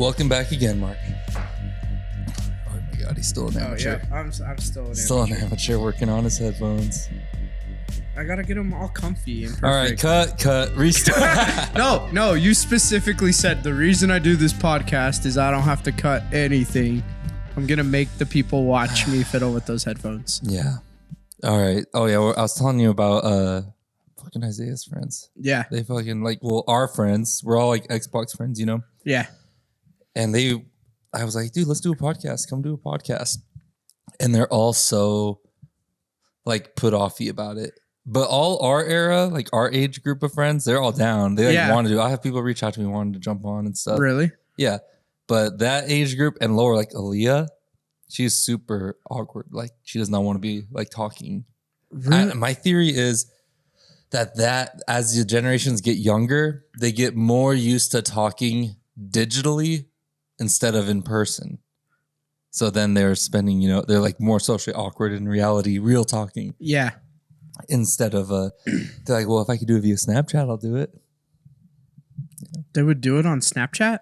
Welcome back again, Mark. Oh my God, he's still an amateur. Yeah, I'm still an amateur. Still an amateur working on his headphones. I gotta get them all comfy and perfect. All right, cut, restart. No, you specifically said the reason I do this podcast is I don't have to cut anything. I'm gonna make the people watch me fiddle with those headphones. Yeah. All right. Oh yeah, I was telling you about fucking Isaiah's friends. Yeah. They fucking our friends. We're all like Xbox friends, you know? Yeah. And I was like, dude, let's do a podcast. Come do a podcast. And they're all so like put offy about it. But all our era, like our age group of friends, they're all down. They want to do. I have people reach out to me wanting to jump on and stuff. Really? Yeah. But that age group and lower, like Aaliyah, she's super awkward. Like she does not want to be like talking. Really? My theory is that as the generations get younger, they get more used to talking digitally instead of in person. So then they're spending, they're like more socially awkward in reality, real talking. Yeah. Instead of, they're like, well, if I could do it via Snapchat, I'll do it. Yeah. They would do it on Snapchat?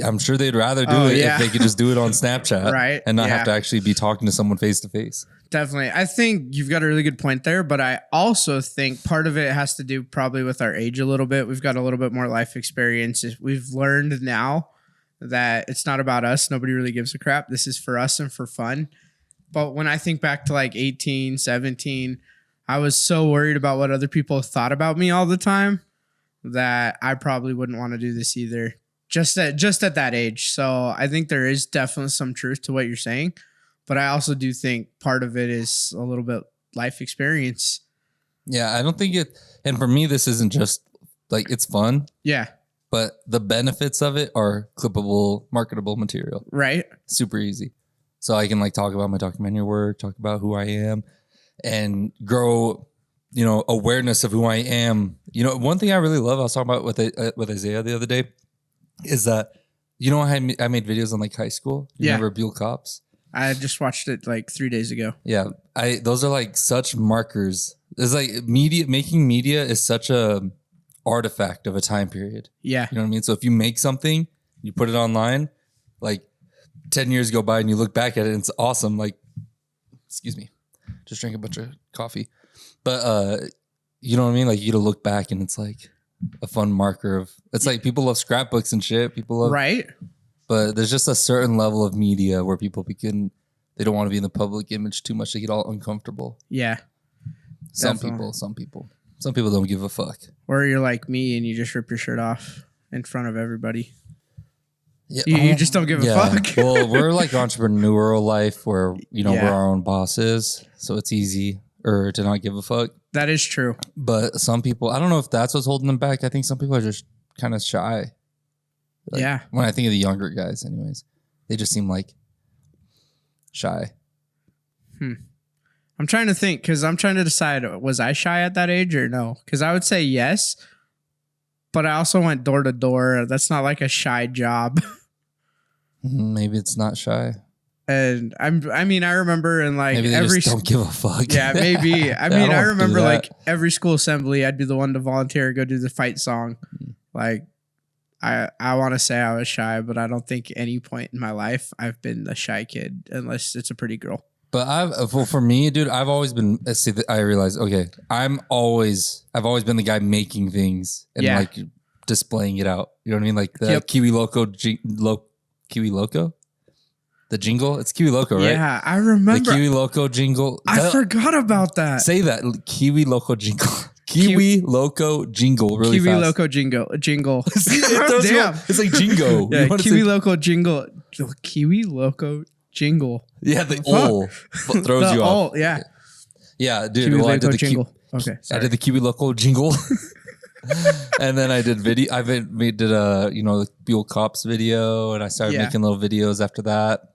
I'm sure they'd rather do it if they could just do it on Snapchat. Right. And not have to actually be talking to someone face to face. Definitely. I think you've got a really good point there, but I also think part of it has to do probably with our age a little bit. We've got a little bit more life experience. We've learned now that it's not about us. Nobody really gives a crap. This is for us and for fun. But when I think back to like 18, 17, I was so worried about what other people thought about me all the time that I probably wouldn't want to do this either. Just at that age. So I think there is definitely some truth to what you're saying. But I also do think part of it is a little bit life experience. Yeah, I don't think it. And for me, this isn't just like it's fun. Yeah. But the benefits of it are clippable, marketable material. Right. Super easy. So I can like talk about my documentary work, talk about who I am, and grow, awareness of who I am. One thing I really love, I was talking about with Isaiah the other day, is that, I made videos on like high school. Remember Buell Cops? I just watched it like 3 days ago. Yeah. Those are like such markers. It's like making media is such a artifact of a time period. Yeah. You know what I mean? So if you make something, you put it online, like 10 years go by and you look back at it and it's awesome. Like, excuse me, just drank a bunch of coffee. But you know what I mean? Like you get to look back and it's like a fun marker of, it's like people love scrapbooks and shit. People love, right. But there's just a certain level of media where people they don't want to be in the public image too much. They get all uncomfortable. Yeah. Some people don't give a fuck. Or you're like me and you just rip your shirt off in front of everybody. Yeah, you just don't give a fuck. Well, we're like entrepreneurial life where, we're our own bosses. So it's easy to not give a fuck. That is true. But some people, I don't know if that's what's holding them back. I think some people are just kind of shy. Yeah. When I think of the younger guys anyways, they just seem like shy. I'm trying to think because I'm trying to decide, was I shy at that age or no? Because I would say yes, but I also went door to door. That's not like a shy job. Maybe it's not shy. And I remember in like maybe they every just don't give a fuck. Yeah, maybe. I remember like every school assembly, I'd be the one to volunteer, go do the fight song. Like I want to say I was shy, but I don't think any point in my life I've been the shy kid unless it's a pretty girl. But for me, dude, I've always been. I realized, okay, I've always been the guy making things and like displaying it out. You know what I mean? Like the Kiwi Loco, Kiwi Loco, the jingle. It's Kiwi Loco, right? Yeah, I remember the Kiwi Loco jingle. I forgot about that. Say that Kiwi Loco jingle. Kiwi Loco jingle. Really Kiwi fast. Loco jingle. See, damn, it's like jingo. Yeah, Kiwi Loco jingle. Kiwi Loco jingle. Yeah, the ol throws you off. Yeah. Yeah, dude. Kiwi Loco I did the jingle. Okay, sorry. I did the Kiwi Loco jingle. And then I did video. Did a the Buell Cops video, and I started making little videos after that.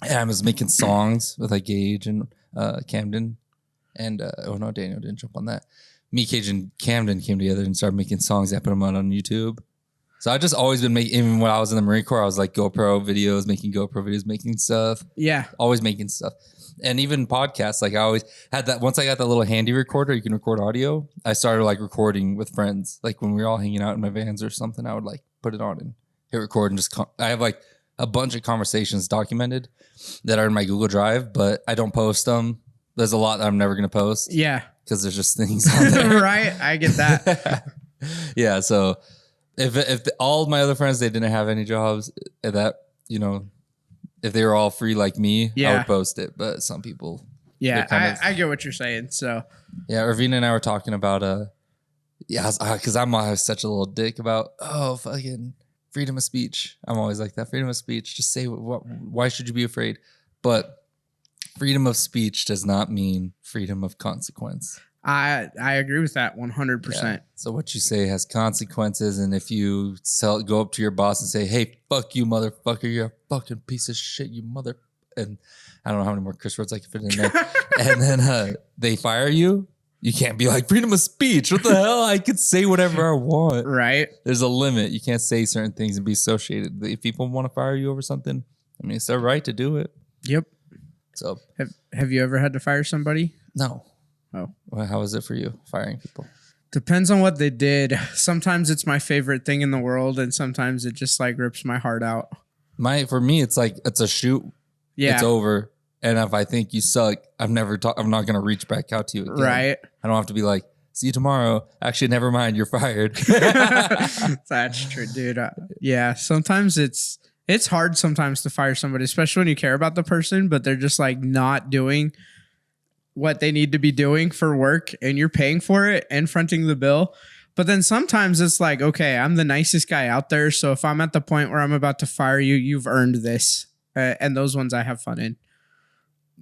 And I was making songs with like Gage and Camden, and Daniel didn't jump on that. Me, Cage, and Camden came together and started making songs. I put them out on YouTube. So I've just always been making, even when I was in the Marine Corps, I was like GoPro videos, making stuff. Yeah. Always making stuff. And even podcasts, like I always had that. Once I got that little handy recorder, you can record audio. I started like recording with friends. Like when we were all hanging out in my vans or something, I would like put it on and hit record and just, I have like a bunch of conversations documented that are in my Google Drive, but I don't post them. There's a lot that I'm never going to post. Yeah. Because there's just things on there. Right. I get that. Yeah. So if all my other friends, they didn't have any jobs that, you know, if they were all free like me, I would post it. But some people. Yeah. I get what you're saying. So. Yeah. Ravina and I were talking about, because I'm always such a little dick about, fucking freedom of speech. I'm always like that. Freedom of speech. Just say why should you be afraid? But freedom of speech does not mean freedom of consequence. I agree with that 100%. Yeah. So what you say has consequences, and if you go up to your boss and say, "Hey, fuck you, motherfucker! You're a fucking piece of shit, you mother," and I don't know how many more curse words I can fit in there, and then they fire you, you can't be like freedom of speech. What the hell? I could say whatever I want. Right? There's a limit. You can't say certain things and be associated. If people want to fire you over something, I mean, it's their right to do it. Yep. So have you ever had to fire somebody? No. Oh. Well, how is it for you, firing people? Depends on what they did. Sometimes it's my favorite thing in the world, and sometimes it just like rips my heart out. For me, it's like it's a shoot. Yeah. It's over. And if I think you suck, I'm not going to reach back out to you again. Right. I don't have to be like, see you tomorrow. Actually, never mind. You're fired. That's true, dude. Yeah. Sometimes it's hard sometimes to fire somebody, especially when you care about the person, but they're just like not doing what they need to be doing for work and you're paying for it and fronting the bill. But then sometimes it's like, okay, I'm the nicest guy out there. So if I'm at the point where I'm about to fire you, you've earned this. And those ones I have fun in.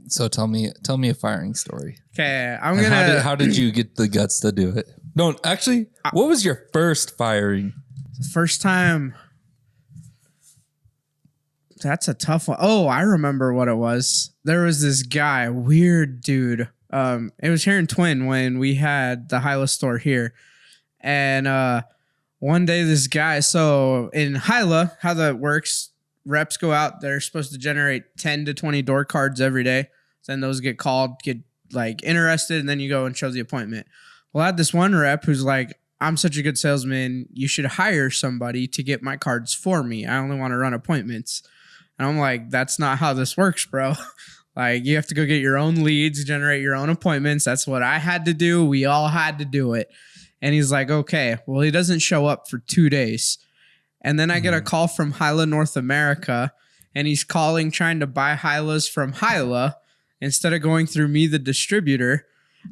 So tell me a firing story. Okay. How did you get the guts to do it? No, actually, what was your first firing? First time. That's a tough one. Oh, I remember what it was. There was this guy, weird dude. It was here in Twin when we had the Hyla store here. And one day this guy, so in Hyla, how that works, reps go out. They're supposed to generate 10 to 20 door cards every day. Then those get called, get like interested, and then you go and show the appointment. Well, I had this one rep who's like, I'm such a good salesman. You should hire somebody to get my cards for me. I only want to run appointments. And I'm like, that's not how this works, bro. Like, you have to go get your own leads, generate your own appointments. That's what I had to do. We all had to do it. And he's like, okay, well, he doesn't show up for 2 days. And then I get a call from Hyla North America, and he's calling, trying to buy Hylas from Hyla instead of going through me, the distributor.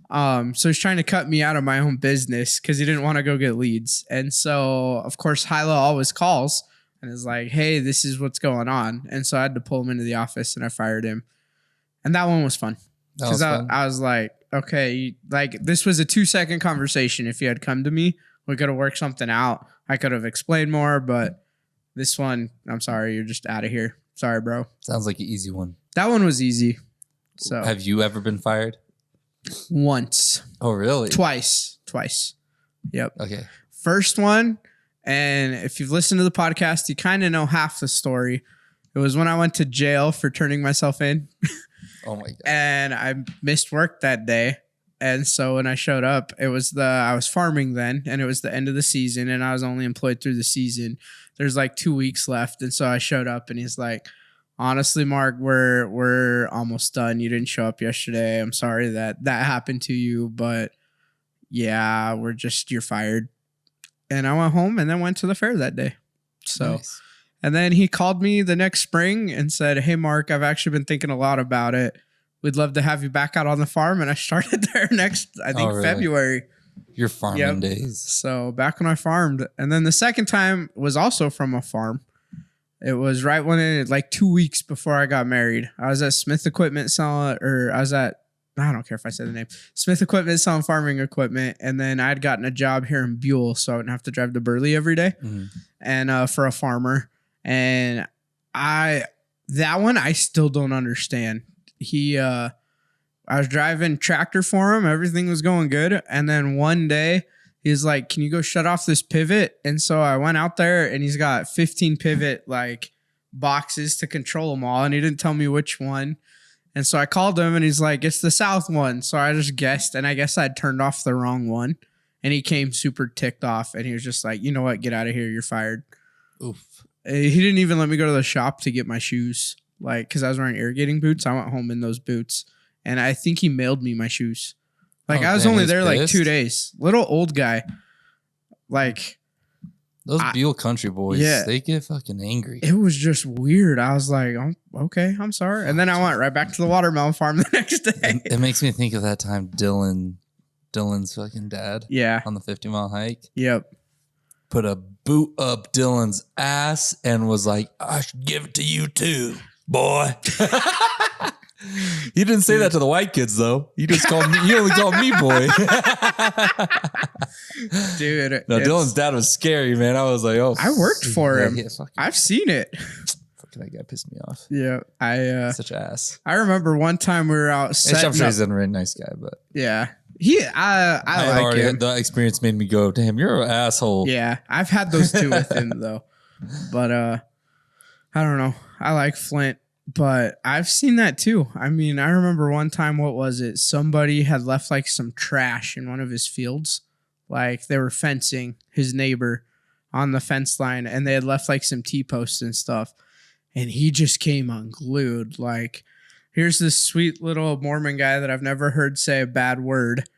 So he's trying to cut me out of my own business because he didn't want to go get leads. And so, of course, Hyla always calls and is like, hey, this is what's going on. And so I had to pull him into the office and I fired him. And that one was fun. Because I was like, okay, like this was a 2-second conversation. If you had come to me, we could have worked something out. I could have explained more, but this one, I'm sorry, you're just out of here. Sorry, bro. Sounds like an easy one. That one was easy. So, have you ever been fired? Once. Oh, really? Twice. Yep. Okay. First one, and if you've listened to the podcast, you kind of know half the story. It was when I went to jail for turning myself in. Oh my God. And I missed work that day. And so when I showed up, I was farming then, and it was the end of the season, and I was only employed through the season. There's like 2 weeks left. And so I showed up, and he's like, honestly, Mark, we're almost done. You didn't show up yesterday. I'm sorry that happened to you, but yeah, you're fired. And I went home and then went to the fair that day. So, nice. And then he called me the next spring and said, hey, Mark, I've actually been thinking a lot about it. We'd love to have you back out on the farm. And I started there really? February. Your farming days. So back when I farmed. And then the second time was also from a farm. It was right when like 2 weeks before I got married. I was at Smith Equipment selling, I don't care if I say the name, Smith Equipment selling farming equipment. And then I'd gotten a job here in Buell, so I wouldn't have to drive to Burley every day. Mm-hmm. And for a farmer. And that one I still don't understand. I was driving tractor for him. Everything was going good. And then one day he's like, can you go shut off this pivot? And so I went out there and he's got 15 pivot like boxes to control them all. And he didn't tell me which one. And so I called him and he's like, it's the south one. So I just guessed. And I guess I'd turned off the wrong one. And he came super ticked off. And he was just like, you know what? Get out of here. You're fired. Oof. He didn't even let me go to the shop to get my shoes. Like, because I was wearing irrigating boots. I went home in those boots. And I think he mailed me my shoes. Like, I was only there like 2 days. Little old guy. Like. Those Beale country boys, they get fucking angry. It was just weird. I was like, oh, okay, I'm sorry. And then I went right back to the watermelon farm the next day. It makes me think of that time Dylan's fucking dad. Yeah. On the 50-mile hike. Yep. Put a boot up Dylan's ass and was like, I should give it to you too, boy. He didn't say that to the white kids though. He just called me. He only called me boy. Dude, no, Dylan's dad was scary, man. I was like, oh, I worked for him. Yeah, I've seen it. Fucking that guy pissed me off. Yeah, such an ass. I remember one time we were out. I'm sure he's a very nice guy, but yeah, I like him. The experience made me go, damn, you're an asshole. Yeah, I've had those two with him though, but I don't know. I like Flint. But I've seen that too. I mean, I remember one time, what was it? Somebody had left like some trash in one of his fields. Like they were fencing his neighbor on the fence line and they had left like some T-posts and stuff. And he just came unglued. Like, here's this sweet little Mormon guy that I've never heard say a bad word.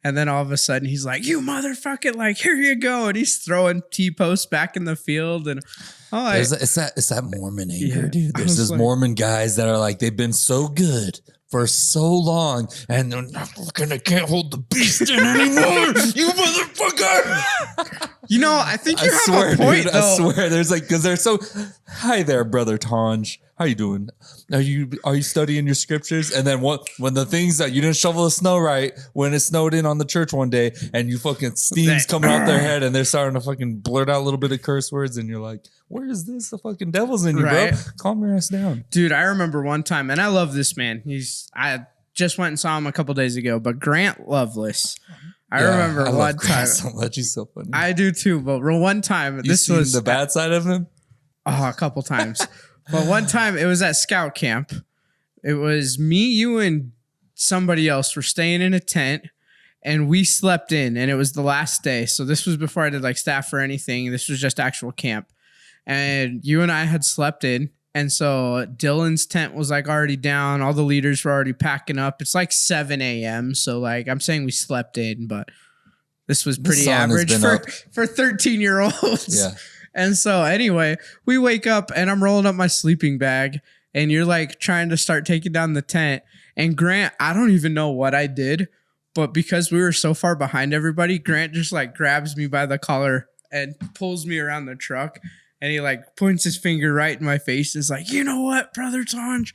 And then all of a sudden he's like, you motherfucker, like, here you go. And he's throwing T-posts back in the field. And it's that Mormon anger, dude. There's those Mormon guys that are like, they've been so good for so long, and they're not fucking, I can't hold the beast in anymore. You motherfucker. You know, I think you have a point, dude, though. I swear, there's like, because they're so, hi there, brother Tonge. How you doing? Are you studying your scriptures? And then when the things that you didn't shovel the snow right, when it snowed in on the church one day, and you fucking steam's coming out their head, and they're starting to fucking blurt out a little bit of curse words, and you're like, where is this? The fucking devil's in you, bro. Calm your ass down, dude. I remember one time, and I love this man. I just went and saw him a couple days ago, but Grant Lovelace. I remember one time. So much. He's so funny. I do too, but one time, this was the bad side of him. Oh, a couple times. But one time it was at scout camp. It was me, you, and somebody else were staying in a tent, and we slept in, and it was the last day. So this was before I did like staff or anything. This was just actual camp. And you and I had slept in. And so Dylan's tent was like already down. All the leaders were already packing up. It's like 7 a.m. So like I'm saying we slept in, but this was pretty average for 13-year-olds. Yeah. And so anyway, we wake up and I'm rolling up my sleeping bag and you're like trying to start taking down the tent. And Grant, I don't even know what I did, but because we were so far behind everybody, Grant just like grabs me by the collar and pulls me around the truck. And he like points his finger right in my face. And is like, you know what, Brother Tonge?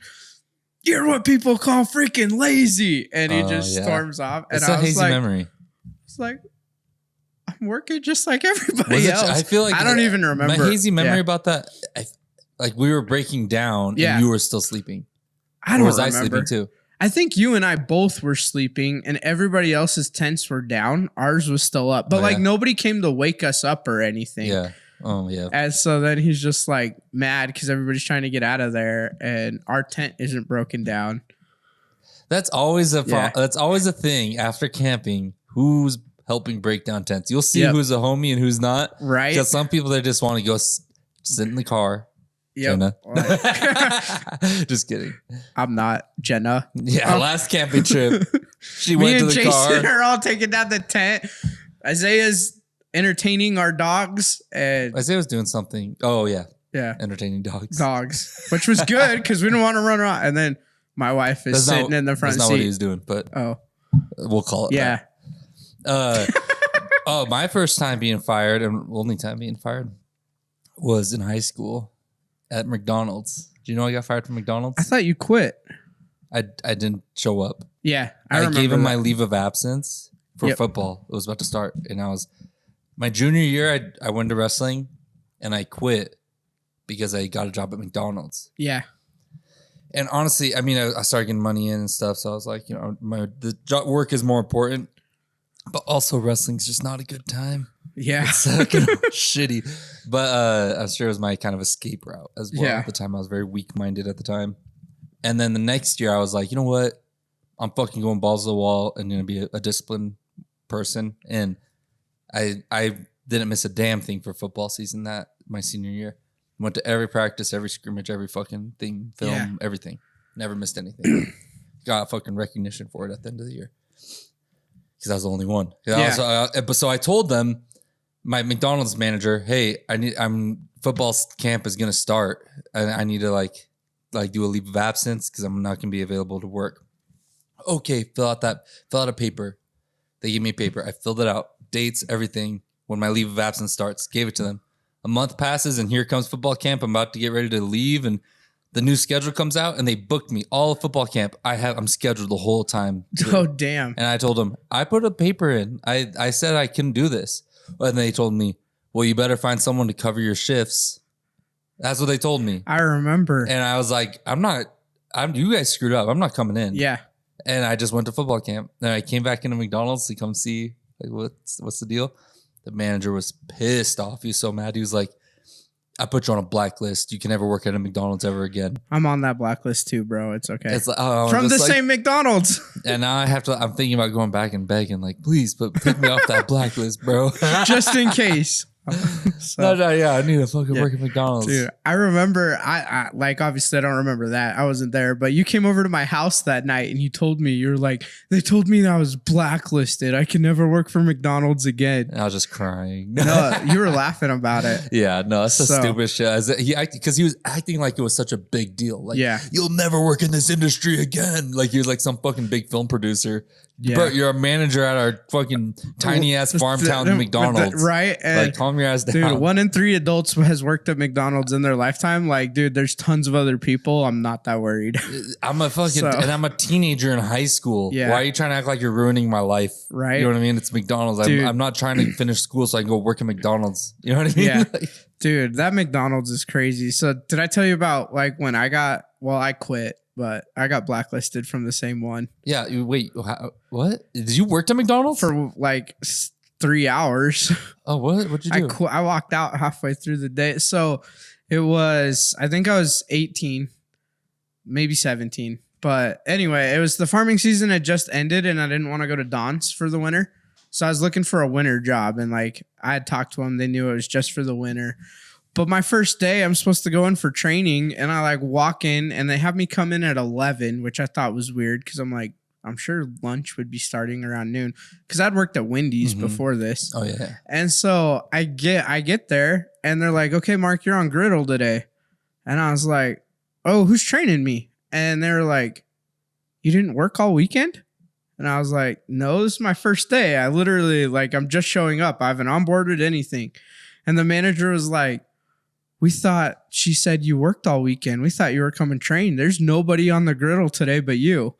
You're what people call freaking lazy. And he just storms off. And it's a hazy memory. It's like, I'm working just like everybody else. I feel like I don't even remember. My hazy memory about that, like we were breaking down and you were still sleeping. I don't remember. I sleeping too? I think you and I both were sleeping and everybody else's tents were down. Ours was still up. But nobody came to wake us up or anything. Yeah. Oh, yeah. And so then he's just like mad because everybody's trying to get out of there and our tent isn't broken down. That's always that's always a thing after camping. Who's helping break down tents? You'll see who's a homie and who's not. Right. Because some people, they just want to go sit in the car. Yep. Jenna. Just kidding. I'm not Jenna. Yeah. Last camping trip. She went to the Jason car. Me and Jason are all taking down the tent. Isaiah's entertaining our dogs. And Isaiah was doing something. Oh, yeah. Yeah. Entertaining dogs. Which was good because we didn't want to run around. And then my wife is sitting in the front seat. That's not what he was doing, but we'll call it that. My first time being fired and only time being fired was in high school at McDonald's. Do you know I got fired from McDonald's? I thought you quit. I didn't show up. Yeah. I gave him my leave of absence for football. It was about to start. And my junior year, I went to wrestling and I quit because I got a job at McDonald's. Yeah. And honestly, I mean, I started getting money in and stuff. So I was like, the job work is more important. But also wrestling's just not a good time. Yeah. It's shitty. But I'm sure it was my kind of escape route as well. At the time, I was very weak-minded at the time. And then the next year, I was like, you know what? I'm fucking going balls to the wall and going to be a disciplined person. And I didn't miss a damn thing for football season my senior year. Went to every practice, every scrimmage, every fucking thing, film, everything. Never missed anything. Got fucking recognition for it at the end of the year. Because I was the only one. So I told them, my McDonald's manager, hey, football camp is gonna start, and I need to like do a leave of absence because I'm not gonna be available to work. Okay, fill out a paper. They gave me a paper. I filled it out, dates, everything. When my leave of absence starts, gave it to them. A month passes, and here comes football camp. I'm about to get ready to leave, and the new schedule comes out, and they booked me all of football camp. I'm scheduled the whole time. Oh, damn. And I told them, I put a paper in. I said I couldn't do this. And they told me, well, you better find someone to cover your shifts. That's what they told me. I remember. And I was like, you guys screwed up. I'm not coming in. Yeah. And I just went to football camp. Then I came back into McDonald's to come see like what's the deal. The manager was pissed off. He was so mad. He was like, I put you on a blacklist. You can never work at a McDonald's ever again. I'm on that blacklist too, bro. It's okay. It's like, from the same McDonald's. And now I'm thinking about going back and begging, like, please, but take me off that blacklist, bro. Just in case. No, I need to fucking work at McDonald's. Dude, I remember, I like, obviously I don't remember that. I wasn't there, but you came over to my house that night and you told me, you're like, they told me that I was blacklisted. I can never work for McDonald's again. And I was just crying. No, you were laughing about it. Yeah, no, that's the stupid shit. Because he was acting like it was such a big deal. Like, you'll never work in this industry again. Like he was like some fucking big film producer. Yeah. But you're a manager at our fucking tiny ass farm town McDonald's. Right? And like, calm your ass down. Dude, 1 in 3 adults has worked at McDonald's in their lifetime. Like, dude, there's tons of other people. I'm not that worried. I'm a teenager in high school. Yeah. Why are you trying to act like you're ruining my life? Right. You know what I mean? It's McDonald's. I'm not trying to finish school so I can go work at McDonald's. You know what I mean? Yeah. Dude, that McDonald's is crazy. So did I tell you about like when I quit, but I got blacklisted from the same one. Yeah. Wait, what? Did you work at McDonald's? For like 3 hours. Oh, what'd you do? I walked out halfway through the day. So I think I was 18, maybe 17. But anyway, it was the farming season had just ended and I didn't want to go to Don's for the winter. So I was looking for a winter job and like I had talked to them. They knew it was just for the winter. But my first day, I'm supposed to go in for training and I like walk in and they have me come in at 11, which I thought was weird because I'm like, I'm sure lunch would be starting around noon because I'd worked at Wendy's before this. Oh, yeah. And so I get there and they're like, okay, Mark, you're on griddle today. And I was like, oh, who's training me? And they were like, you didn't work all weekend? And I was like, no, this is my first day. I literally I'm just showing up. I haven't onboarded anything. And the manager was like, she said you worked all weekend. We thought you were coming train. There's nobody on the griddle today but you.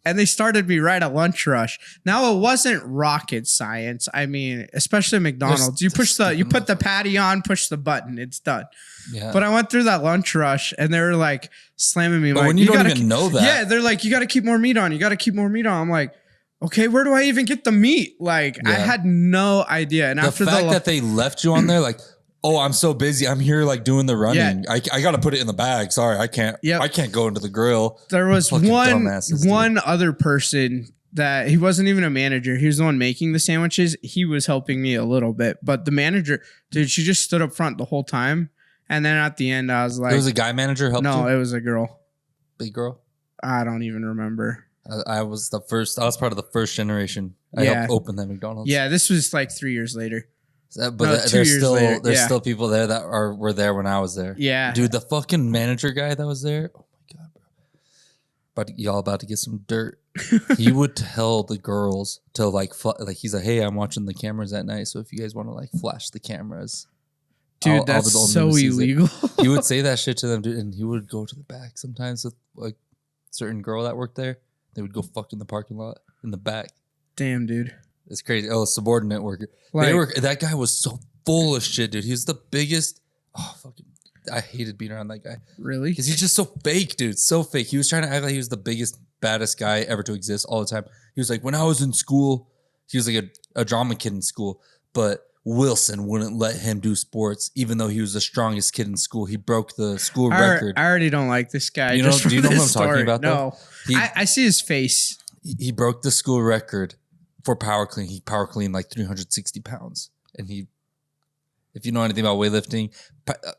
And they started me right at lunch rush. Now it wasn't rocket science. I mean, especially McDonald's. You put the patty on, push the button, it's done. Yeah. But I went through that lunch rush and they were like slamming me. But like, when you don't even know that. Yeah, they're like, you got to keep more meat on. You got to keep more meat on. I'm like, okay, where do I even get the meat? Like, I had no idea. And after the fact that they left you on there, like, oh, I'm so busy. I'm here like doing the running. Yeah. I got to put it in the bag. Sorry, I can't. Yep. I can't go into the grill. There was one other person that he wasn't even a manager. He was the one making the sandwiches. He was helping me a little bit, but the manager, dude, she just stood up front the whole time. And then at the end, I was like, "It was a guy manager helping you?" No, it was a girl. Big girl. I don't even remember. I was part of the first generation. I helped open that McDonald's. Yeah, this was like 3 years later. But there's still people there that were there when I was there. Yeah. Dude, the fucking manager guy that was there. Oh my God, bro. Y'all about to get some dirt. He would tell the girls to like he's like, hey, I'm watching the cameras at night. So if you guys want to like flash the cameras. Dude, that's so illegal. He would say that shit to them, dude. And he would go to the back sometimes with like certain girl that worked there. They would go fuck in the parking lot in the back. Damn, dude. It's crazy. Oh, subordinate worker. That guy was so full of shit, dude. He's the biggest. Oh, fucking. I hated being around that guy. Really? Because he's just so fake, dude. So fake. He was trying to act like he was the biggest, baddest guy ever to exist all the time. He was like, when I was in school, he was like a drama kid in school, but Wilson wouldn't let him do sports, even though he was the strongest kid in school. He broke the school record. I already don't like this guy. Do you know what I'm talking about? No. I see his face. He broke the school record for power clean. He power cleaned like 360 pounds. And If you know anything about weightlifting,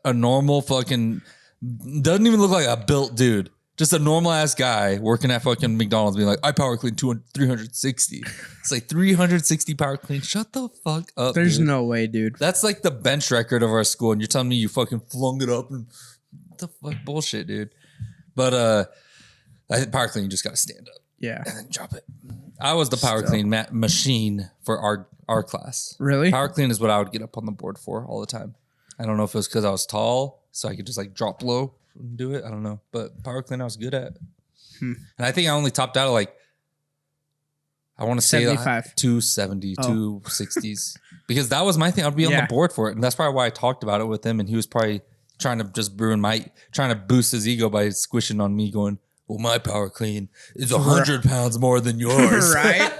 a normal fucking doesn't even look like a built dude. Just a normal ass guy working at fucking McDonald's being like, I power clean 360. It's like 360 power clean. Shut the fuck up. There's no way, dude. That's like the bench record of our school. And you're telling me you fucking flung it up and what the fuck bullshit, dude. But I think power clean, you just got to stand up. Yeah. And then drop it. I was the power clean machine for our class. Really? Power clean is what I would get up on the board for all the time. I don't know if it was because I was tall, so I could just like drop low and do it. I don't know. But power clean I was good at. And I think I only topped out at like, I want to say 75. 270, 260s. Because that was my thing. I'd be on the board for it. And that's probably why I talked about it with him. And he was probably trying to just trying to boost his ego by squishing on me going, well, my power clean is 100 pounds more than yours. Right?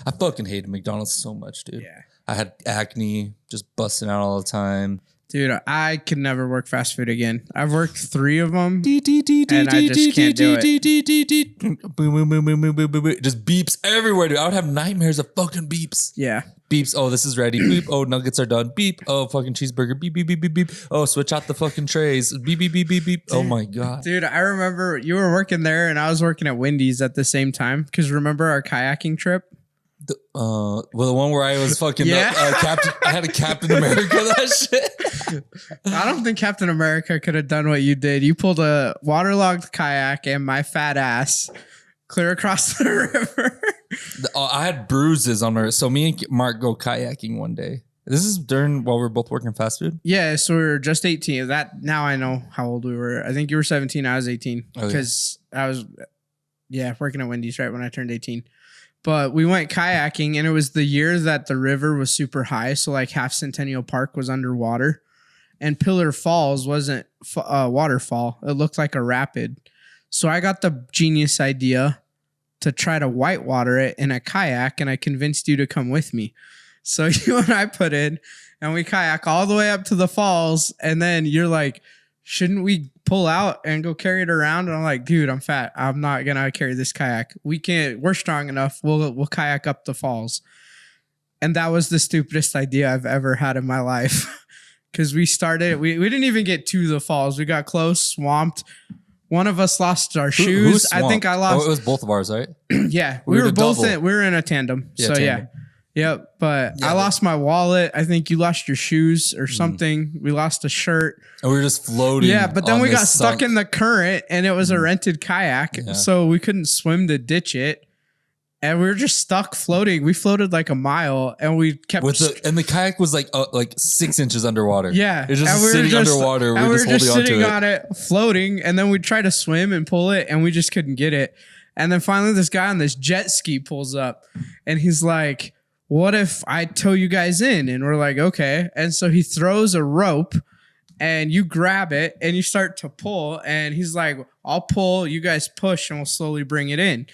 I fucking hated McDonald's so much, dude. Yeah. I had acne, just busting out all the time. Dude, I could never work fast food again. I've worked 3 of them, and I just can't do it. Boom, boom, boom, boom, boom, boom, boom, boom. Just beeps everywhere, dude. I would have nightmares of fucking beeps. Yeah. Beeps. Oh, this is ready. Beep. Oh, nuggets are done. Beep. Oh, fucking cheeseburger. Beep, beep, beep, beep, beep. Oh, switch out the fucking trays. Beep, beep, beep, beep, beep. Oh my God. Dude, I remember you were working there and I was working at Wendy's at the same time. Because remember our kayaking trip? Well, the one where I was fucking Captain. I had a Captain America that shit. I don't think Captain America could have done what you did. You pulled a waterlogged kayak and my fat ass clear across the river. I had bruises on my wrist. So me and Mark go kayaking one day. This is while we were both working fast food. Yeah, so we were just 18. That now I know how old we were. I think you were 17. I was 18 because I was working at Wendy's right when I turned 18. But we went kayaking, and it was the year that the river was super high. So like half Centennial Park was underwater, and Pillar Falls wasn't a waterfall. It looked like a rapid. So I got the genius idea to try to whitewater it in a kayak, and I convinced you to come with me. So you and I put in, and we kayak all the way up to the falls, and then you're like, shouldn't we pull out and go carry it around? And I'm like, dude, I'm fat. I'm not going to carry this kayak. We're strong enough. We'll kayak up the falls. And that was the stupidest idea I've ever had in my life. Because we didn't even get to the falls. We got close, swamped. One of us lost our shoes. I think I lost. Oh, it was both of ours, right? Yeah. We were both we were in a tandem. Yeah, so tandem. Yep, but I lost my wallet. I think you lost your shoes or something. We lost a shirt. And we were just floating. Yeah, but then we got stuck in the current, and it was a rented kayak, so we couldn't swim to ditch it. And we were just stuck floating. We floated like a mile, and we kept... and the kayak was like 6 inches underwater. Yeah. It was just sitting underwater. We were just sitting on it, floating, and then we tried to swim and pull it, and we just couldn't get it. And then finally this guy on this jet ski pulls up, and he's like... what if I tow you guys in? And we're like, okay. And so he throws a rope and you grab it and you start to pull. And he's like, I'll pull, you guys push, and we'll slowly bring it in.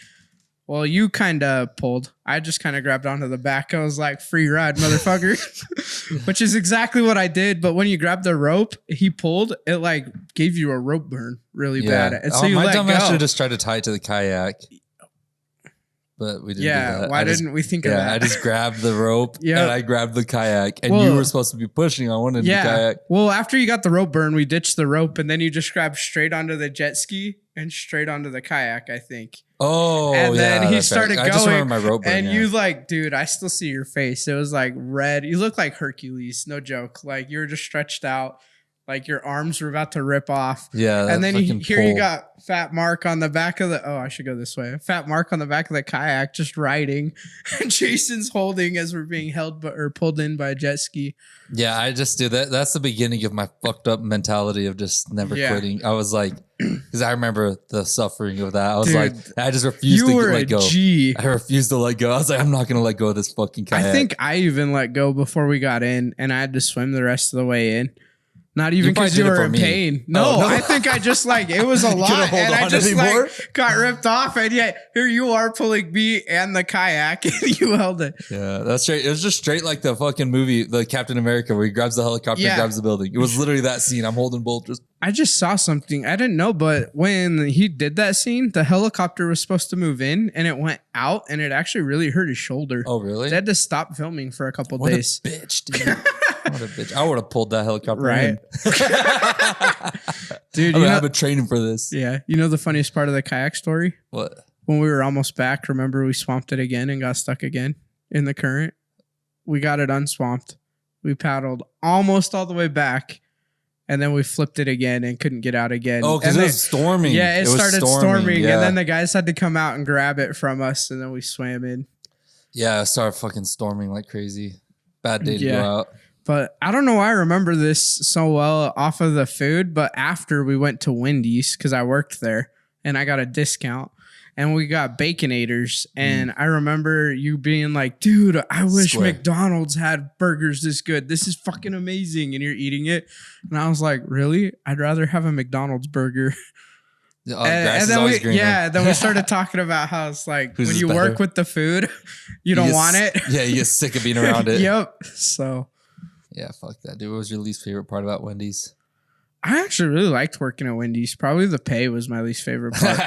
Well, you kind of pulled. I just kind of grabbed onto the back. I was like, free ride, motherfucker. Which is exactly what I did. But when you grabbed the rope, he pulled. It like gave you a rope burn really bad. And so you my let dumb go. ass should have just tried to tie it to the kayak. But we didn't do that. Why didn't we think of that? I just grabbed the rope and I grabbed the kayak. And you were supposed to be pushing on one end of the kayak. Well, after you got the rope burn, we ditched the rope and then you just grabbed straight onto the jet ski and straight onto the kayak, I think. Oh, and then he started going. I just remember my rope burn, and you like, dude, I still see your face. It was like red. You look like Hercules, no joke. Like you were just stretched out. Like your arms were about to rip off. Yeah. And then you got Fat Mark on the back of I should go this way. Fat Mark on the back of the kayak just riding. And Jason's holding as we're being held or pulled in by a jet ski. Yeah, I just do that. That's the beginning of my fucked up mentality of just never quitting. I was like, because I remember the suffering of that. I was like, I just refused to let go. I refused to let go. I was like, I'm not going to let go of this fucking kayak. I think I even let go before we got in and I had to swim the rest of the way in. Not even because you were in pain. No, I think I just like, it was a lot and I just like got ripped off and yet here you are pulling me and the kayak and you held it. Yeah, that's straight. It was just straight like the fucking movie, the Captain America where he grabs the helicopter and grabs the building. It was literally that scene. I'm holding both. I just saw something. I didn't know, but when he did that scene, the helicopter was supposed to move in and it went out and it actually really hurt his shoulder. Oh, really? They had to stop filming for a couple days. What a bitch, dude. What a bitch. I would have pulled that helicopter Right. in. Dude, I've been training for this. Yeah. You know the funniest part of the kayak story? What? When we were almost back, remember we swamped it again and got stuck again in the current? We got it unswamped. We paddled almost all the way back, and then we flipped it again and couldn't get out again. Oh, because it was storming. Yeah, it started storming, yeah. and then the guys had to come out and grab it from us, and then we swam in. Yeah, it started fucking storming like crazy. Bad day to go out. But I don't know why I remember this so well off of the food, but after we went to Wendy's, because I worked there, and I got a discount. And we got Baconators. And I remember you being like, dude, I wish McDonald's had burgers this good. This is fucking amazing. And you're eating it. And I was like, really? I'd rather have a McDonald's burger. And then we started talking about how it's like when you work with the food, you don't want it. Yeah, you get sick of being around it. Yep. So. Yeah, fuck that, dude. What was your least favorite part about Wendy's? I actually really liked working at Wendy's. Probably the pay was my least favorite part.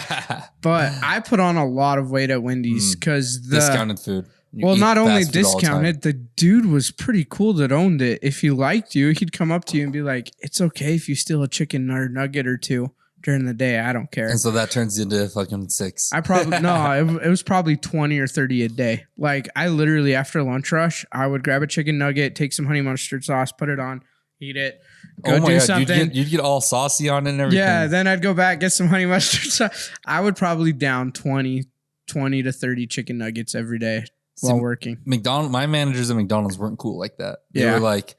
But I put on a lot of weight at Wendy's because the discounted food. Not only discounted, the dude was pretty cool that owned it. If he liked you, he'd come up to you and be like, "It's okay if you steal a chicken or nugget or two during the day. I don't care." And so that turns into fucking 6. I probably it was probably 20 or 30 a day. Like I literally after lunch rush, I would grab a chicken nugget, take some honey mustard sauce, put it on, eat it. Go do something. You'd get all saucy on it and everything. Yeah, then I'd go back, get some honey mustard sauce. I would probably down 20 to 30 chicken nuggets every day while working. My managers at McDonald's weren't cool like that. They were like,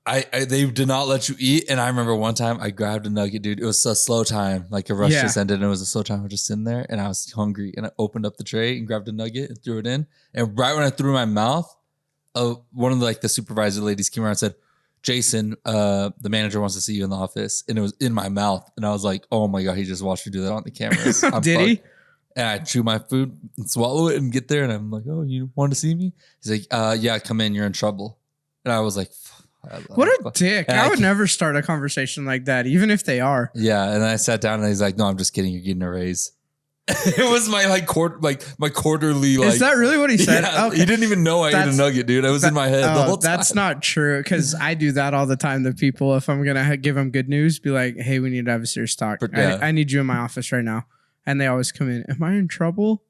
they did not let you eat. And I remember one time I grabbed a nugget, dude. It was a slow time. Like a rush just ended and it was a slow time. I was just sitting there and I was hungry and I opened up the tray and grabbed a nugget and threw it in. And right when I threw it in my mouth, one of the supervisor ladies came around and said, "Jason, the manager wants to see you in the office." And it was in my mouth. And I was like, oh my God, he just watched me do that on the cameras. Did he? And I chew my food and swallow it and get there. And I'm like, "Oh, you want to see me?" He's like, "Yeah, come in. You're in trouble." And I was like, what a dick. I would never start a conversation like that, even if they are. Yeah. And then I sat down and he's like, "No, I'm just kidding. You're getting a raise." It was my quarterly. Is that really what he said? Yeah, okay. He didn't even know I ate a nugget, dude. I was in my head the whole time. That's not true because I do that all the time to people. If I'm gonna give them good news, be like, "Hey, we need to have a serious talk. I need you in my office right now." And they always come in. "Am I in trouble?"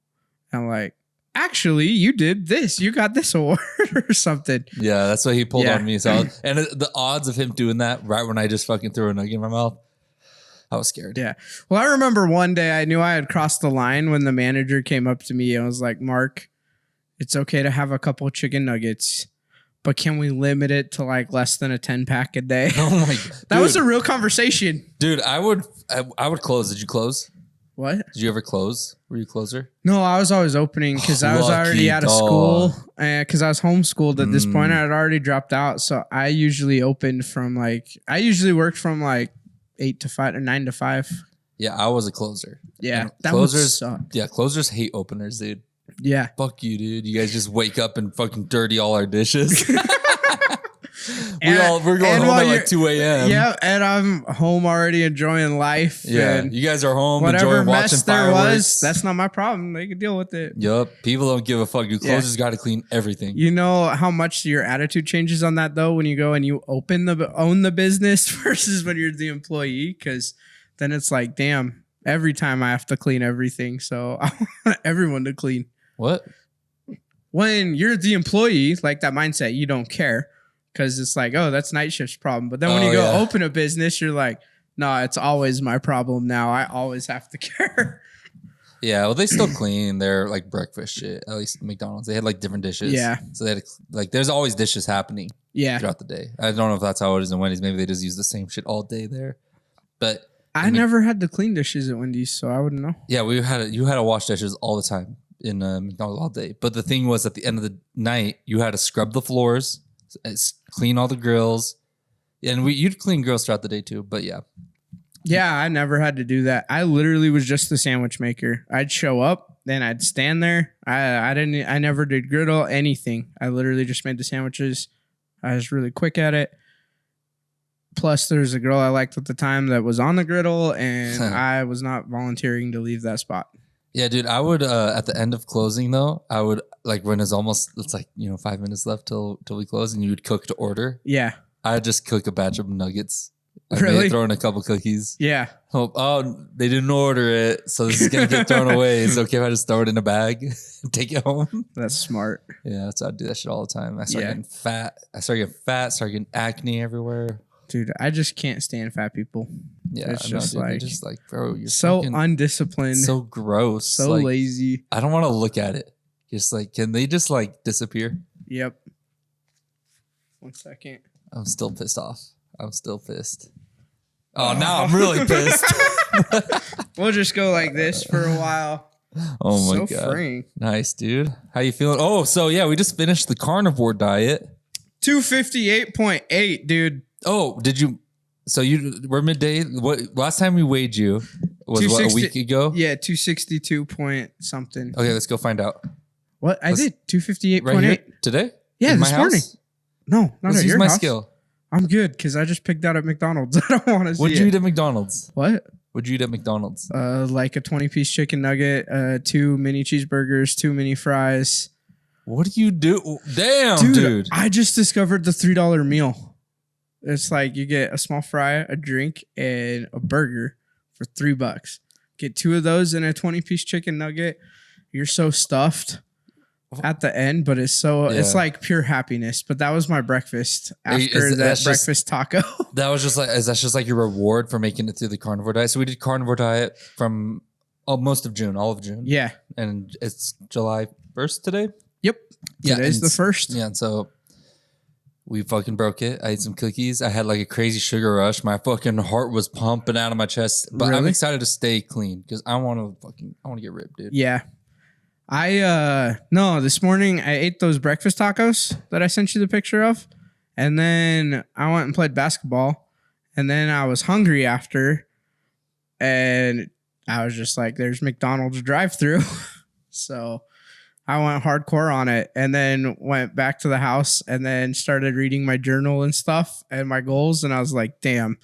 And I'm like, "Actually, you did this. You got this award or something." Yeah, that's what he pulled on me. So, and the odds of him doing that right when I just fucking threw a nugget in my mouth. I was scared. Yeah. Well, I remember one day I knew I had crossed the line when the manager came up to me and was like, "Mark, it's okay to have a couple of chicken nuggets, but can we limit it to like less than a 10-pack a day?" Oh my God. That was a real conversation. Dude, I would close. Did you close? What? Did you ever close? Were you a closer? No, I was always opening because I was already out of school. Because I was homeschooled at this point. I had already dropped out. So I usually opened from I usually worked from 8 to 5 or 9 to 5. Yeah, I was a closer. Yeah, that closers. Yeah, closers hate openers, dude. Yeah, fuck you, dude. You guys just wake up and fucking dirty all our dishes. We're going home at 2 a.m. Yeah, and I'm home already enjoying life. Yeah, you guys are home whatever enjoying mess watching there fireworks. was, that's not my problem. They can deal with it. Yup, people don't give a fuck. You closers got to clean everything. You know how much your attitude changes on that though when you go and you own the business versus when you're the employee, because then it's like, damn, every time I have to clean everything. So I want everyone to clean. What? When you're the employee, like that mindset, you don't care. Because it's like, oh, that's night shift's problem. But then when you go open a business, you're like, no, it's always my problem now. I always have to care. Yeah, well, they still clean their breakfast shit. At least McDonald's, they had different dishes. Yeah, so they had there's always dishes happening. Yeah, throughout the day. I don't know if that's how it is in Wendy's. Maybe they just use the same shit all day there. But I never had to clean dishes at Wendy's, so I wouldn't know. Yeah, you had to wash dishes all the time in McDonald's all day. But the thing was, at the end of the night, you had to scrub the floors, clean all the grills, and you'd clean grills throughout the day too. But yeah, I never had to do that. I literally was just the sandwich maker. I'd show up, then I'd stand there. I never did griddle anything. I literally just made the sandwiches. I was really quick at it. Plus, there's a girl I liked at the time that was on the griddle, and I was not volunteering to leave that spot. Yeah, dude. I would at the end of closing though, I would like when it's 5 minutes left till we close, and you would cook to order. Yeah. I'd just cook a batch of nuggets. Really? Throw in a couple cookies. Yeah. Oh, they didn't order it, so this is gonna get thrown away. It's okay if I just throw it in a bag and take it home. That's smart. Yeah, that's how I do that shit all the time. I start getting fat. Start getting acne everywhere. Dude, I just can't stand fat people. Yeah, it's just like bro, you're so undisciplined, so gross, so lazy. I don't want to look at it. Just like, can they just like disappear? Yep. 1 second. I'm still pissed off. I'm still pissed. Oh, now I'm really pissed. We'll just go like this for a while. Oh my God. Freeing. Nice, dude. How you feeling? Oh, so yeah, we just finished the carnivore diet. 258.8, dude. Oh, did you? So we're midday. What last time we weighed you was a week ago? Yeah, 262 point something. Okay, let's go find out. What I did 258.8 right today? Yeah, this morning. No, not at your house. Scale. I'm good because I just picked that at McDonald's. I don't want to see. What'd you eat at McDonald's? What? What'd you eat at McDonald's? Like a 20-piece chicken nugget, 2 mini cheeseburgers, 2 mini fries. What do you do? Damn, dude. I just discovered the $3 meal. It's like you get a small fry, a drink, and a burger for $3. Get 2 of those and a 20-piece chicken nugget. You're so stuffed at the end, but it's like pure happiness. But that was my breakfast after that breakfast taco. That was just like, is that just like your reward for making it through the carnivore diet? So we did carnivore diet from most of June, all of June. Yeah. And it's July 1st today? Yep. Yeah. Today's the 1st. Yeah. And so we fucking broke it. I ate some cookies. I had like a crazy sugar rush. My fucking heart was pumping out of my chest. But really? I'm excited to stay clean because I want to get ripped, dude. Yeah. This morning I ate those breakfast tacos that I sent you the picture of. And then I went and played basketball. And then I was hungry after. And I was just like, there's McDonald's drive-thru. So I went hardcore on it and then went back to the house and then started reading my journal and stuff and my goals. And I was like, damn,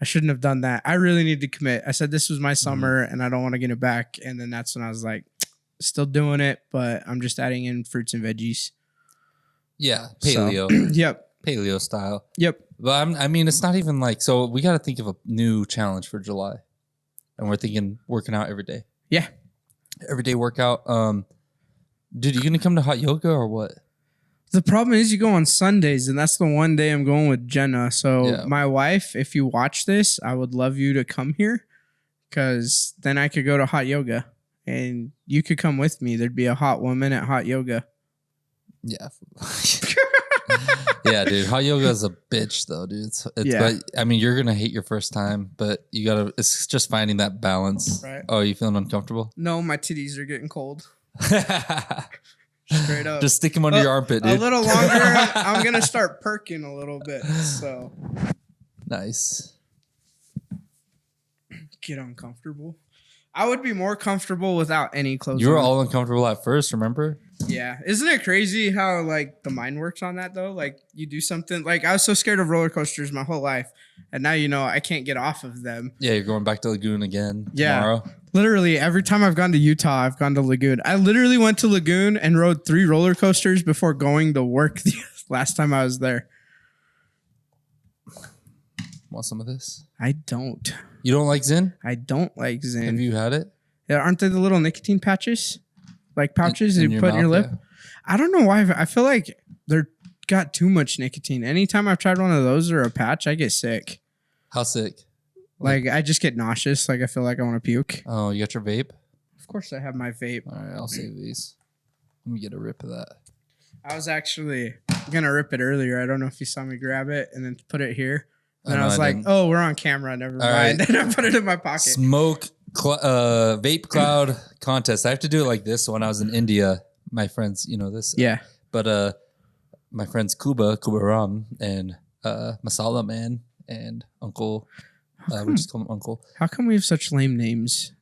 I shouldn't have done that. I really need to commit. I said, this was my summer and I don't want to get it back. And then that's when I was like, still doing it, but I'm just adding in fruits and veggies. Yeah. Paleo. So, yep. Paleo style. Yep. But I mean, it's not even like, so we got to think of a new challenge for July. And we're thinking working out every day. Yeah. Everyday workout. Dude, you going to come to hot yoga or what? The problem is you go on Sundays, and that's the one day I'm going with Jenna. So my wife, if you watch this, I would love you to come here because then I could go to hot yoga and you could come with me. There'd be a hot woman at hot yoga. Yeah. Yeah, dude. Hot yoga is a bitch, though, dude. But, I mean, you're going to hate your first time, but it's just finding that balance. Right. Oh, you feeling uncomfortable? No, my titties are getting cold. Straight up. Just stick them under your armpit, dude. A little longer. I'm going to start perking a little bit. So nice. Get uncomfortable. I would be more comfortable without any clothes. You were all uncomfortable at first, remember? Yeah. Isn't it crazy how like the mind works on that though? Like you do something like I was so scared of roller coasters my whole life. And now, I can't get off of them. Yeah. You're going back to Lagoon again tomorrow. Literally every time I've gone to Utah, I've gone to Lagoon. I literally went to Lagoon and rode 3 roller coasters before going to work the last time I was there. Want some of this? I don't. You don't like Zyn? I don't like Zyn. Have you had it? Yeah, aren't they the little nicotine patches? Like pouches in you put in your lip? Yeah. I don't know why. I feel like they're got too much nicotine. Anytime I've tried one of those or a patch, I get sick. How sick? Like I just get nauseous. Like I feel like I want to puke. Oh, you got your vape? Of course I have my vape. All right, I'll save these. Let me get a rip of that. I was actually going to rip it earlier. I don't know if you saw me grab it and then put it here. And I was like, oh, we're on camera. Never mind. Right. And I put it in my pocket. Smoke vape cloud contest. I have to do it like this. When I was in India, my friends, you know this. Yeah. But my friends Kuba Ram, and Masala Man and Uncle. We just call him Uncle. How come we have such lame names?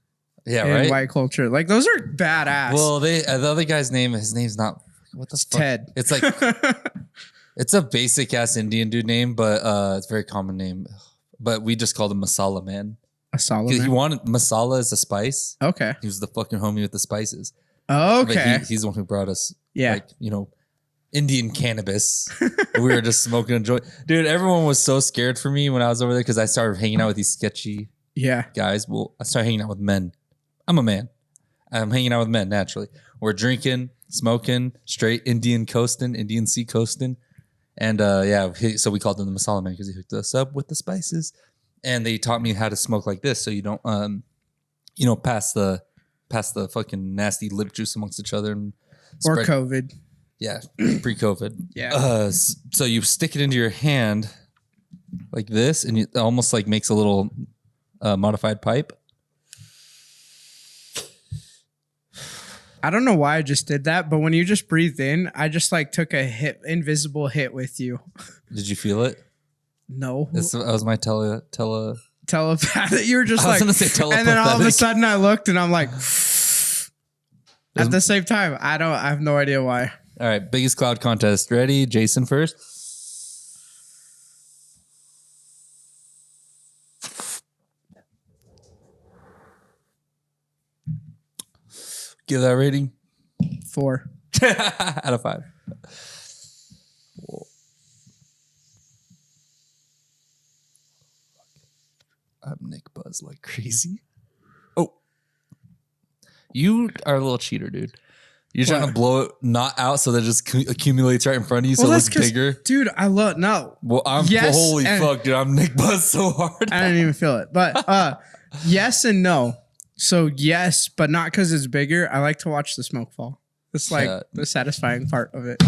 Yeah, in right. White culture, like those are badass. Well, the other guy's name. His name's not. What the fuck? Ted. It's like. It's a basic ass Indian dude name, but it's a very common name. But we just called him Masala Man. A Solomon. He wanted masala as a spice. Okay. He was the fucking homie with the spices. Okay. But he's the one who brought us, Yeah. like, you know, Indian cannabis. We were just smoking and enjoying. Dude, everyone was so scared for me when I was over there because I started hanging out with these sketchy guys. Well, I started hanging out with men. I'm a man. I'm hanging out with men naturally. We're drinking, smoking, straight Indian sea coasting. And so we called him the masala man because he hooked us up with the spices. And they taught me how to smoke like this so you don't pass the fucking nasty lip juice amongst each other and or COVID. Yeah, pre-COVID. Yeah. So you stick it into your hand like this, and it almost like makes a little modified pipe. I don't know why I just did that, but when you just breathed in, I just like took a invisible hit with you. Did you feel it? No. That was my telepathic. You were just like, gonna say telepathic. And then all of a sudden I looked and I'm like, at the same time, I have no idea why. All right, biggest cloud contest. Ready? Jason first. Give that rating 4 out of 5. Whoa. I'm Nick Buzz like crazy. Oh, you are a little cheater, dude. You're trying to blow it not out so that it just accumulates right in front of you so it looks bigger. Dude, no. Well, holy fuck, dude. I'm Nick Buzz so hard. I didn't even feel it. But yes and no. So yes, but not because it's bigger. I like to watch the smoke fall. It's like the satisfying part of it.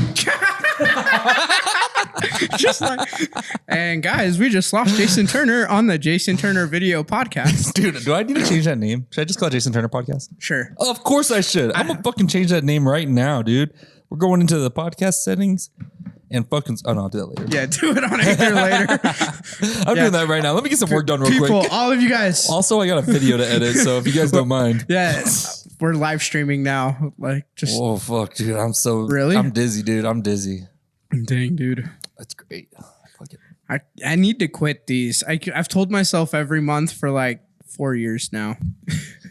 Just like, and guys, we just lost Jason Turner on the Jason Turner video podcast. Dude, do I need to change that name? Should I just call it Jason Turner podcast? Sure. Oh, of course I should. I'm gonna fucking change that name right now, dude. We're going into the podcast settings and fucking. Oh no, I'll do that later. Yeah, do it on Anchor later. I'm doing that right now. Let me get some work done real quick. All of you guys. Also, I got a video to edit, so if you guys don't mind. Yeah, we're live streaming now. Like just. Oh fuck, dude! Really? I'm dizzy, dude. I'm dizzy. Dang, dude. That's great. Fuck it. I need to quit these. I've told myself every month for like 4 years now.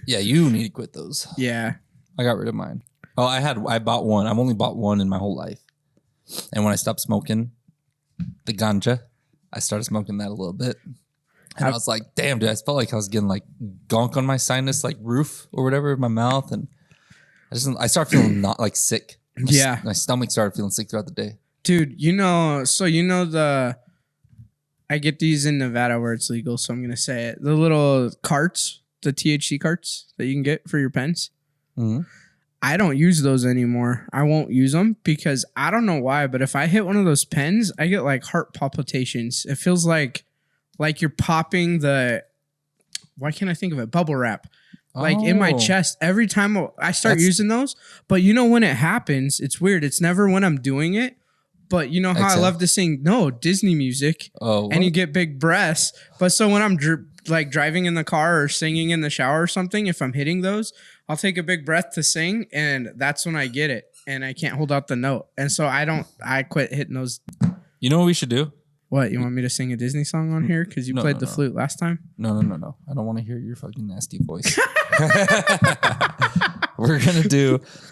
Yeah, you need to quit those. Yeah. I got rid of mine. Oh, I bought one. I've only bought one in my whole life. And when I stopped smoking the ganja, I started smoking that a little bit. And I was like, damn, dude, I felt like I was getting like gunk on my sinus, like roof or whatever in my mouth. And I started feeling not like sick. My stomach started feeling sick throughout the day. Dude, I get these in Nevada where it's legal, so I'm going to say it. The little carts, the THC carts that you can get for your pens. Mm-hmm. I don't use those anymore. I won't use them because I don't know why, but if I hit one of those pens, I get like heart palpitations. It feels like you're popping why can't I think of it? Bubble wrap. Like in my chest every time I start using those. But you know when it happens, it's weird. It's never when I'm doing it. But you know how I love to sing Disney music and you get big breaths. But so when I'm driving in the car or singing in the shower or something, if I'm hitting those, I'll take a big breath to sing and that's when I get it. And I can't hold out the note. And so I quit hitting those. You know what we should do? What, you want me to sing a Disney song on here? Because you played the flute last time? No. I don't want to hear your fucking nasty voice.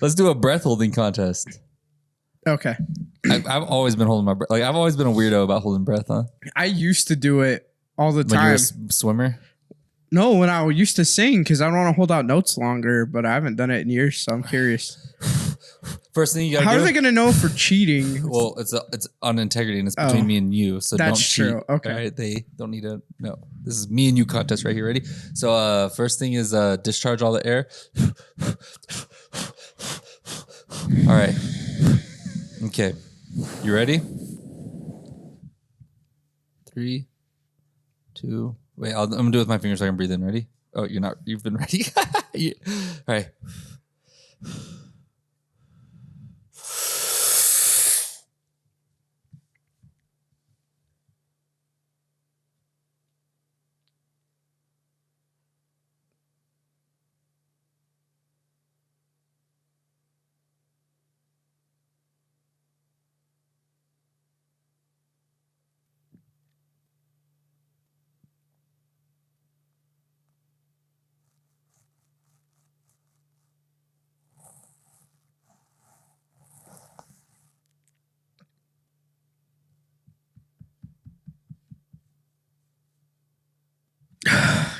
Let's do a breath holding contest. Okay. I've always been holding my breath. Like I've always been a weirdo about holding breath, huh? I used to do it all the time. When you were a swimmer? No, when I used to sing because I don't want to hold out notes longer, but I haven't done it in years, so I'm curious. First thing you gotta do. How are they gonna know for cheating? Well, it's on integrity and it's between me and you, so don't cheat. True. Okay. Right? They don't need to know. This is me and you contest right here. Ready? So first thing is discharge all the air. All right. Okay. You ready? 3, 2. Wait, I'm gonna do it with my fingers so I can breathe in. Ready? Oh, you're not. You've been ready. All right.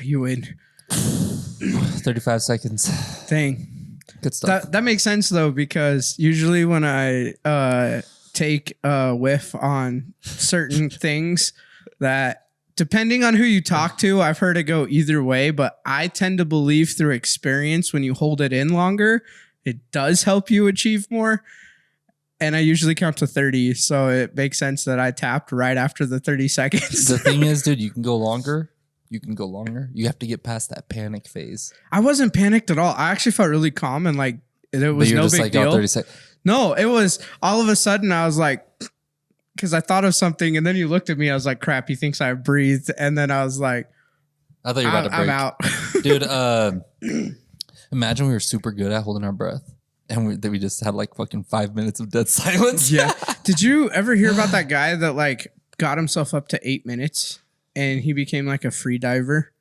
You win. 35 seconds. Dang. Good stuff. That makes sense though, because usually when I take a whiff on certain things, that depending on who you talk to, I've heard it go either way, but I tend to believe through experience when you hold it in longer, it does help you achieve more. And I usually count to 30, so it makes sense that I tapped right after the 30 seconds. The thing is, dude, you can go longer. You have to get past that panic phase. I wasn't panicked at all. I actually felt really calm and like it was no big deal. 30 seconds. No, it was all of a sudden I was like, because I thought of something and then you looked at me. I was like, crap, he thinks I breathed. And then I was like, I thought you were about to break. I'm out. Dude, imagine we were super good at holding our breath. And we just had like fucking 5 minutes of dead silence. Yeah. Did you ever hear about that guy that like got himself up to 8 minutes and he became like a free diver?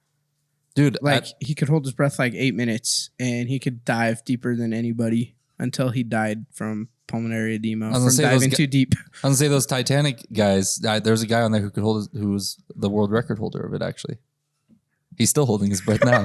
Dude, like he could hold his breath like 8 minutes and he could dive deeper than anybody until he died from pulmonary edema from diving too deep. I was gonna say those Titanic guys. There's a guy on there who could hold who was the world record holder of it. Actually, he's still holding his breath now.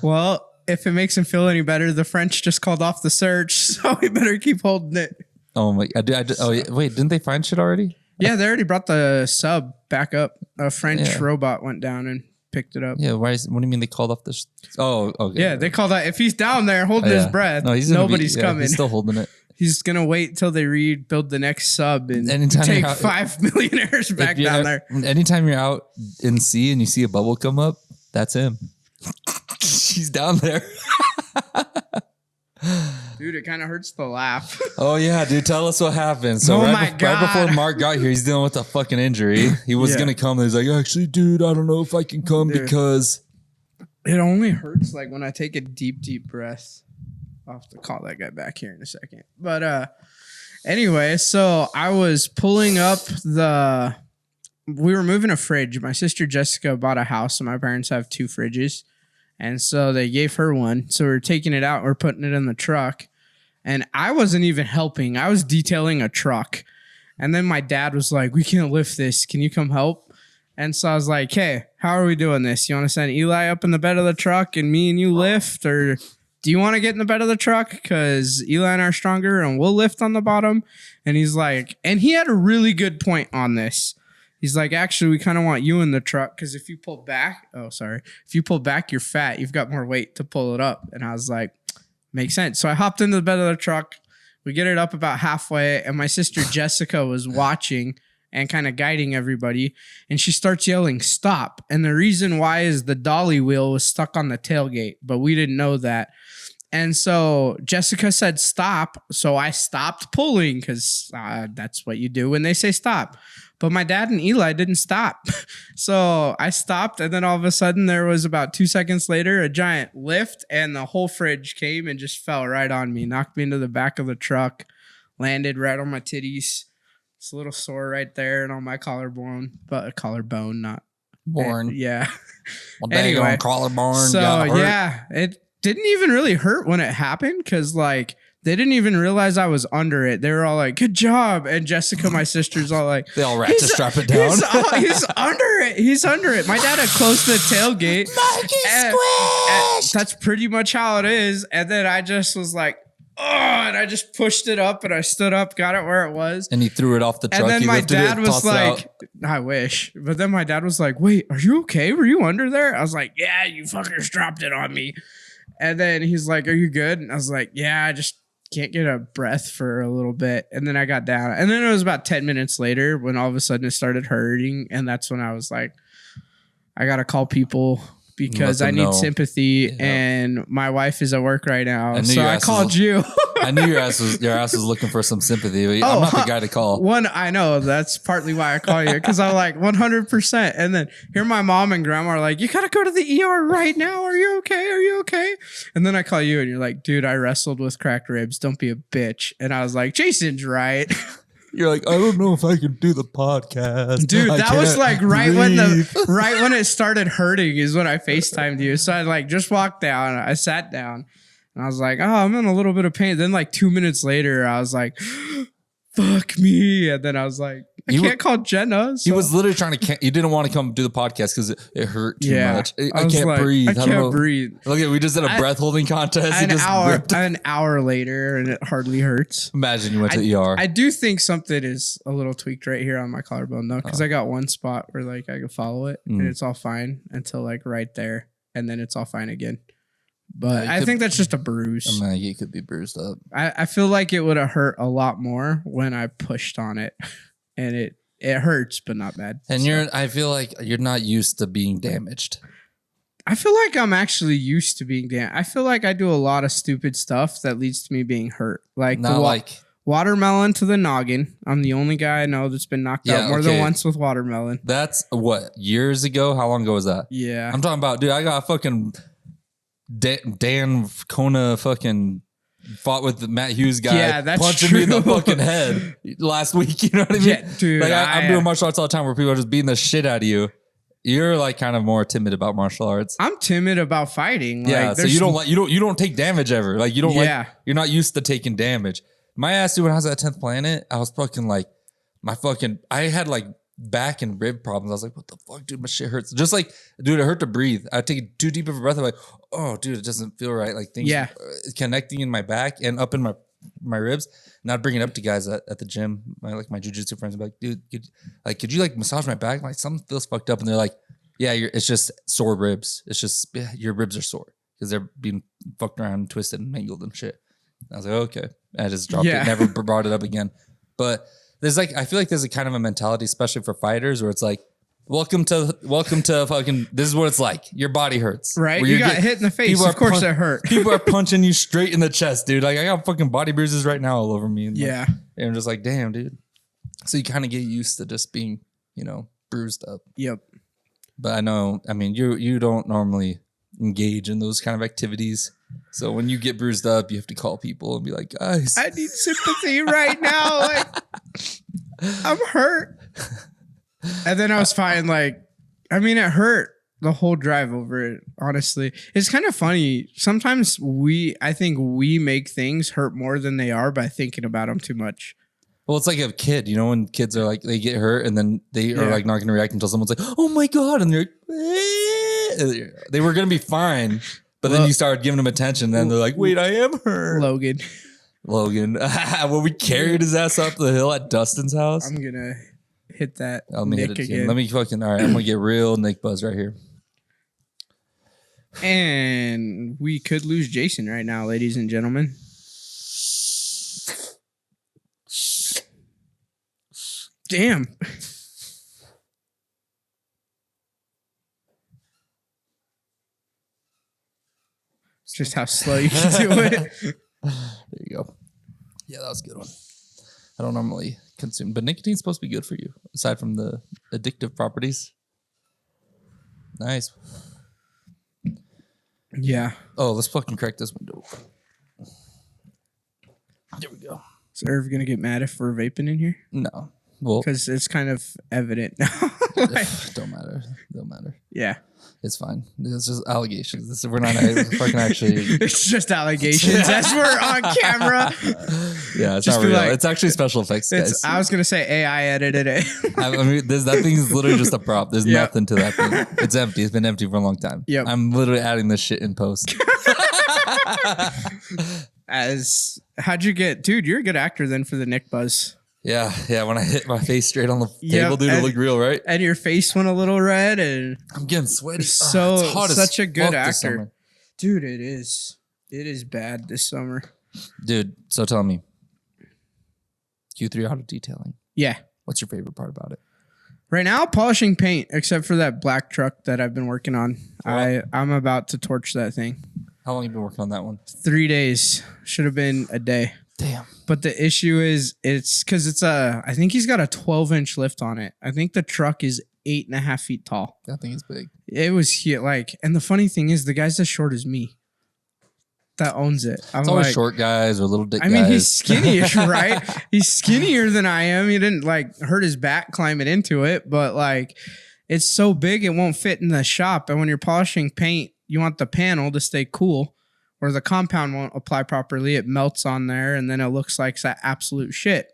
Well, if it makes him feel any better, the French just called off the search, so we better keep holding it. Oh my! Wait, didn't they find shit already? Yeah, they already brought the sub back up. A French robot went down and picked it up. Yeah, what do you mean they called off the? Oh, okay. Yeah, they called out. If he's down there holding his breath, nobody's coming. He's still holding it. He's gonna wait till they rebuild the next sub and take 5 millionaires back down there. Anytime you're out in sea and you see a bubble come up, that's him. He's down there. Dude, it kind of hurts to laugh. Oh yeah, dude, tell us what happened. So right before Mark got here, he's dealing with a fucking injury. He was gonna come. He's like, actually, dude, I don't know if I can come because it only hurts like when I take a deep breath. I'll have to call that guy back here in a second. But anyway, so I was pulling up we were moving a fridge. My sister Jessica bought a house, and my parents have 2 fridges. And so they gave her one. So we're taking it out. We're putting it in the truck. And I wasn't even helping. I was detailing a truck. And then my dad was like, we can't lift this. Can you come help? And so I was like, hey, how are we doing this? You want to send Eli up in the bed of the truck and me and you lift? Or do you want to get in the bed of the truck? Because Eli and I are stronger and we'll lift on the bottom. And he's like, and he had a really good point on this. He's like, actually, we kind of want you in the truck because if you pull back, you're fat. You've got more weight to pull it up. And I was like, makes sense. So I hopped into the bed of the truck. We get it up about halfway. And my sister Jessica was watching and kind of guiding everybody. And she starts yelling, stop. And the reason why is the dolly wheel was stuck on the tailgate. But we didn't know that. And so Jessica said stop. So I stopped pulling because that's what you do when they say stop. But my dad and Eli didn't stop. So I stopped. And then all of a sudden there was about 2 seconds later, a giant lift and the whole fridge came and just fell right on me, knocked me into the back of the truck, landed right on my titties. It's a little sore right there and on my collarbone, but a collarbone, not born. Yeah. Well, anyway, collarbone. So yeah, it didn't even really hurt when it happened because like they didn't even realize I was under it. They were all like, good job. And Jessica, my sister's all like, they all ran to strap it down. He's under it. He's under it. My dad had closed the tailgate. And that's pretty much how it is. And then I just was like, oh, and I just pushed it up and I stood up, got it where it was. And he threw it off the truck. And then my dad was like, I wish. But then my dad was like, wait, are you okay? Were you under there? I was like, yeah, you fuckers dropped it on me. And then he's like, are you good? And I was like, yeah, I just can't get a breath for a little bit. And then I got down. And then it was about 10 minutes later when all of a sudden it started hurting. And that's when I was like, I got to call people because I need sympathy. Yeah. And my wife is at work right now. So I called you. I knew your ass was looking for some sympathy. But I'm not the guy to call. I know. That's partly why I call you. Because I'm like 100%. And then here my mom and grandma are like, you got to go to the ER right now. Are you okay? Are you okay? And then I call you and you're like, dude, I wrestled with cracked ribs. Don't be a bitch. And I was like, Jason's right. You're like, I don't know if I can do the podcast. Dude, that was like right when it started hurting is when I FaceTimed you. So I like just walked down. I sat down and I was like, oh, I'm in a little bit of pain. Then like 2 minutes later, I was like, fuck me. And then I was like, I can't call Jenna. So. He was literally trying to. He didn't want to come do the podcast because it hurt too much. I can't like, breathe. I can't breathe. Look at we just did a breath holding contest. An hour later, and it hardly hurts. Imagine you went to ER. I do think something is a little tweaked right here on my collarbone though, because I got one spot where like I can follow it and it's all fine until like right there, and then it's all fine again. But I think that's just a bruise. I mean, it could be bruised up. I feel like it would have hurt a lot more when I pushed on it, and it hurts, but not bad. And I feel like you're not used to being damaged. I feel like I'm actually used to being damaged. I feel like I do a lot of stupid stuff that leads to me being hurt. Like watermelon to the noggin. I'm the only guy I know that's been knocked out more than once with watermelon. That's what, years ago? How long ago was that? Yeah. I'm talking about, dude, I got fucking Dan Kona fucking fought with the Matt Hughes guy. Yeah, that's punching true. me in the fucking head last week. You know what I mean? Yeah, dude. Like I'm doing martial arts all the time where people are just beating the shit out of you. You're like kind of more timid about martial arts. I'm timid about fighting. Yeah, like, so you don't take damage ever. Like you don't you're not used to taking damage. My ass, dude, when I was at 10th Planet, I was fucking like I had like back and rib problems. I was like, what the fuck, dude? My shit hurts. Just like, dude, it hurt to breathe. I take too deep of a breath. I'm like, oh, dude, it doesn't feel right. Like things connecting in my back and up in my ribs. And I'd bring it up to guys at the gym. My jujitsu friends would be like, dude, could you like massage my back? Like something feels fucked up. And they're like, yeah, it's just sore ribs. It's just your ribs are sore because they're being fucked around and twisted and mangled and shit. And I was like, okay. And I just dropped it. Never brought it up again. But I feel like there's a kind of a mentality, especially for fighters, where it's like, welcome to fucking, this is what it's like. Your body hurts. Right? You got hit in the face. Of course it hurt. People are punching you straight in the chest, dude. Like I got fucking body bruises right now all over me. And yeah. And I'm just like, damn, dude. So you kind of get used to just being, bruised up. Yep. But I mean, you don't normally engage in those kind of activities. So when you get bruised up, you have to call people and be like, guys, I need sympathy right now. Like, I'm hurt. And then I was fine. Like, I mean, it hurt the whole drive over it. Honestly, it's kind of funny. Sometimes I think we make things hurt more than they are by thinking about them too much. Well, it's like a kid, when kids are like, they get hurt and then they are like not going to react until someone's like, oh my God. And they're like, they were going to be fine. But then you started giving them attention. And then they're like, wait, I am hurt. Logan. When we carried his ass up the hill at Dustin's house. I'm going to hit that. Let me hit it again. Let me fucking, all right, I'm going to get real Nick Buzz right here. And we could lose Jason right now, ladies and gentlemen. Damn. Just how slow you can do it. There you go. Yeah, that was a good one. I don't normally consume, but nicotine supposed to be good for you, aside from the addictive properties. Nice. Yeah. Oh, let's fucking crack this window. There we go. Is Irv gonna get mad if we're vaping in here? No. Well, because it's kind of evident now. Don't matter. Yeah. It's fine. It's just allegations. We're not fucking actually. It's just allegations. As we're on camera. Yeah, it's just not real. It's actually special effects, guys. I was gonna say AI edited it. I mean, that thing is literally just a prop. There's nothing to that thing. It's empty. It's been empty for a long time. Yep. I'm literally adding this shit in post. How'd you get, dude? You're a good actor then for the Nick Buzz. Yeah. When I hit my face straight on the table, dude, it looked real, right? And your face went a little red, and I'm getting sweaty. So it's hot, such a good actor, dude. It is bad this summer, dude. So tell me, Q3 auto detailing. Yeah. What's your favorite part about it? Right now, polishing paint, except for that black truck that I've been working on. I'm about to torch that thing. How long have you been working on that one? 3 days. Should have been a day. Damn. But the issue is, it's because I think he's got a 12-inch lift on it. I think the truck is 8.5 feet tall. That thing is big. It was huge. And the funny thing is, the guy's as short as me that owns it. It's always short guys or little dick guys. I mean, he's skinny, right? He's skinnier than I am. He didn't hurt his back climbing into it, but it's so big it won't fit in the shop. And when you're polishing paint, you want the panel to stay cool, or the compound won't apply properly. It melts on there, and then it looks like that absolute shit.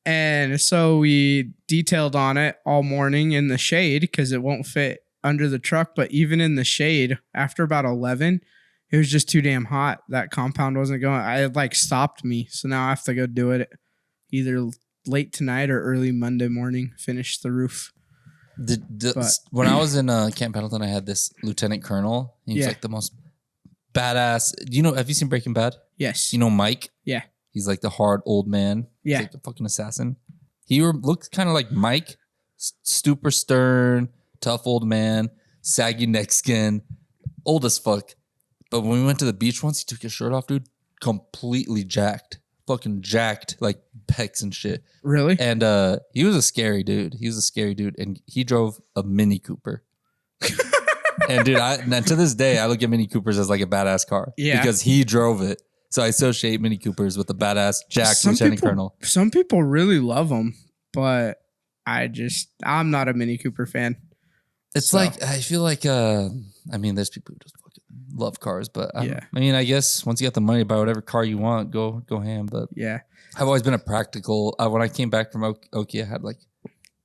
And so we detailed on it all morning in the shade because it won't fit under the truck. But even in the shade, after about 11, it was just too damn hot. That compound wasn't going. It like stopped me. So now I have to go do it either late tonight or early Monday morning, finish the roof. When I was in Camp Pendleton, I had this lieutenant colonel. He was like the most badass. Have you seen Breaking Bad? Yes. You know Mike? Yeah. He's like the hard old man. Yeah. He's like a fucking assassin. He looked kind of like Mike. Super stern, tough old man, saggy neck skin, old as fuck. But when we went to the beach once, he took his shirt off, dude. Completely jacked. Fucking jacked, like pecs and shit. Really? And he was a scary dude. And he drove a Mini Cooper. And dude, and to this day, I look at Mini Coopers as like a badass car. Yeah. Because he drove it. So I associate Mini Coopers with the badass jacked lieutenant colonel. Some people really love them, but I'm not a Mini Cooper fan. It's like, I feel like, there's people who just fucking love cars, but I guess once you got the money to buy whatever car you want, go ham. But yeah, I've always been a practical. When I came back from Okie, I had like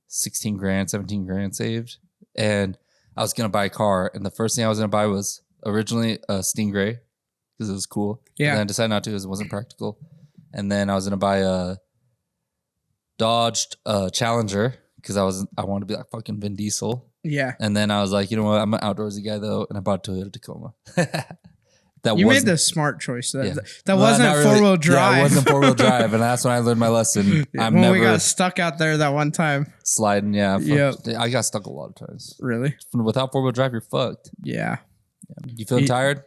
16 grand, 17 grand saved, and I was going to buy a car. And the first thing I was going to buy was originally a Stingray because it was cool. Yeah. And then I decided not to because it wasn't practical. And then I was going to buy a Dodge Challenger because I wanted to be like fucking Vin Diesel. Yeah. And then I was like, you know what? I'm an outdoorsy guy though, and I bought a Toyota Tacoma. You made the smart choice. That wasn't really, 4-wheel drive. Yeah, it wasn't 4-wheel drive, and that's when I learned my lesson. We got stuck out there that one time. Sliding, yeah. Yep. I got stuck a lot of times. Really? Without 4-wheel drive, you're fucked. Yeah. You feeling tired?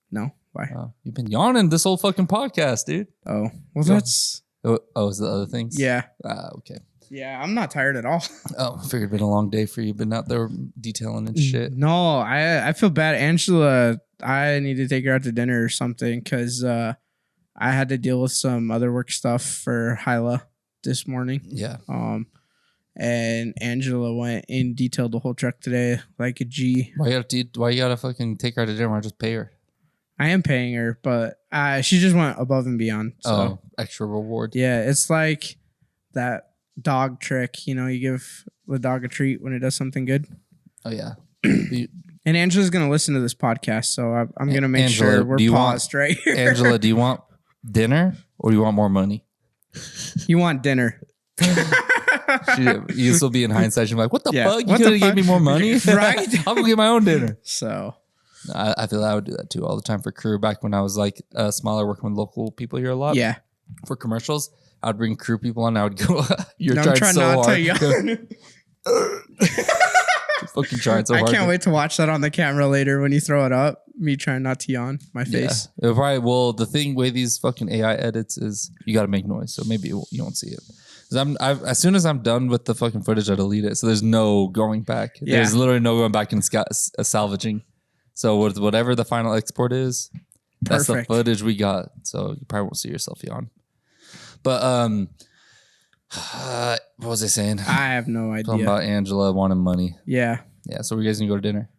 No. Why? You've been yawning this whole fucking podcast, dude. Oh. Well, that's... Oh, is the other things? Yeah. Okay. Yeah, I'm not tired at all. Oh, I figured it'd been a long day for you. Been out there detailing and shit. No, I feel bad. Angela, I need to take her out to dinner or something because I had to deal with some other work stuff for Hyla this morning. Yeah. And Angela went and detailed the whole truck today like a G. Why you gotta fucking take her out to dinner? Why just pay her? I am paying her, but she just went above and beyond. So. Extra reward. Yeah, it's like that dog trick. You give the dog a treat when it does something good. Oh, yeah. And Angela's going to listen to this podcast, so I'm going to make sure we're paused right here. Angela, do you want dinner or do you want more money? You want dinner. You still be in hindsight. You're like, what the fuck? You could have gave me more money? Right? I'll go get my own dinner. So... I feel I would do that too all the time for crew. Back when I was like smaller, working with local people here a lot. Yeah. For commercials, I would bring crew people on. I would go, you're trying so hard. Fucking trying so hard. I can't wait to watch that on the camera later when you throw it up. Me trying not to yawn. My face. Yeah. The way these fucking AI edits is you got to make noise. So maybe you won't see it. As soon as I'm done with the fucking footage, I delete it. So there's no going back. Yeah. There's literally no going back and salvaging. So with whatever the final export is, that's the footage we got. So you probably won't see yourself yawn. But what was I saying? I have no idea. Talking about Angela wanting money. Yeah. Yeah. So we're guys gonna go to dinner?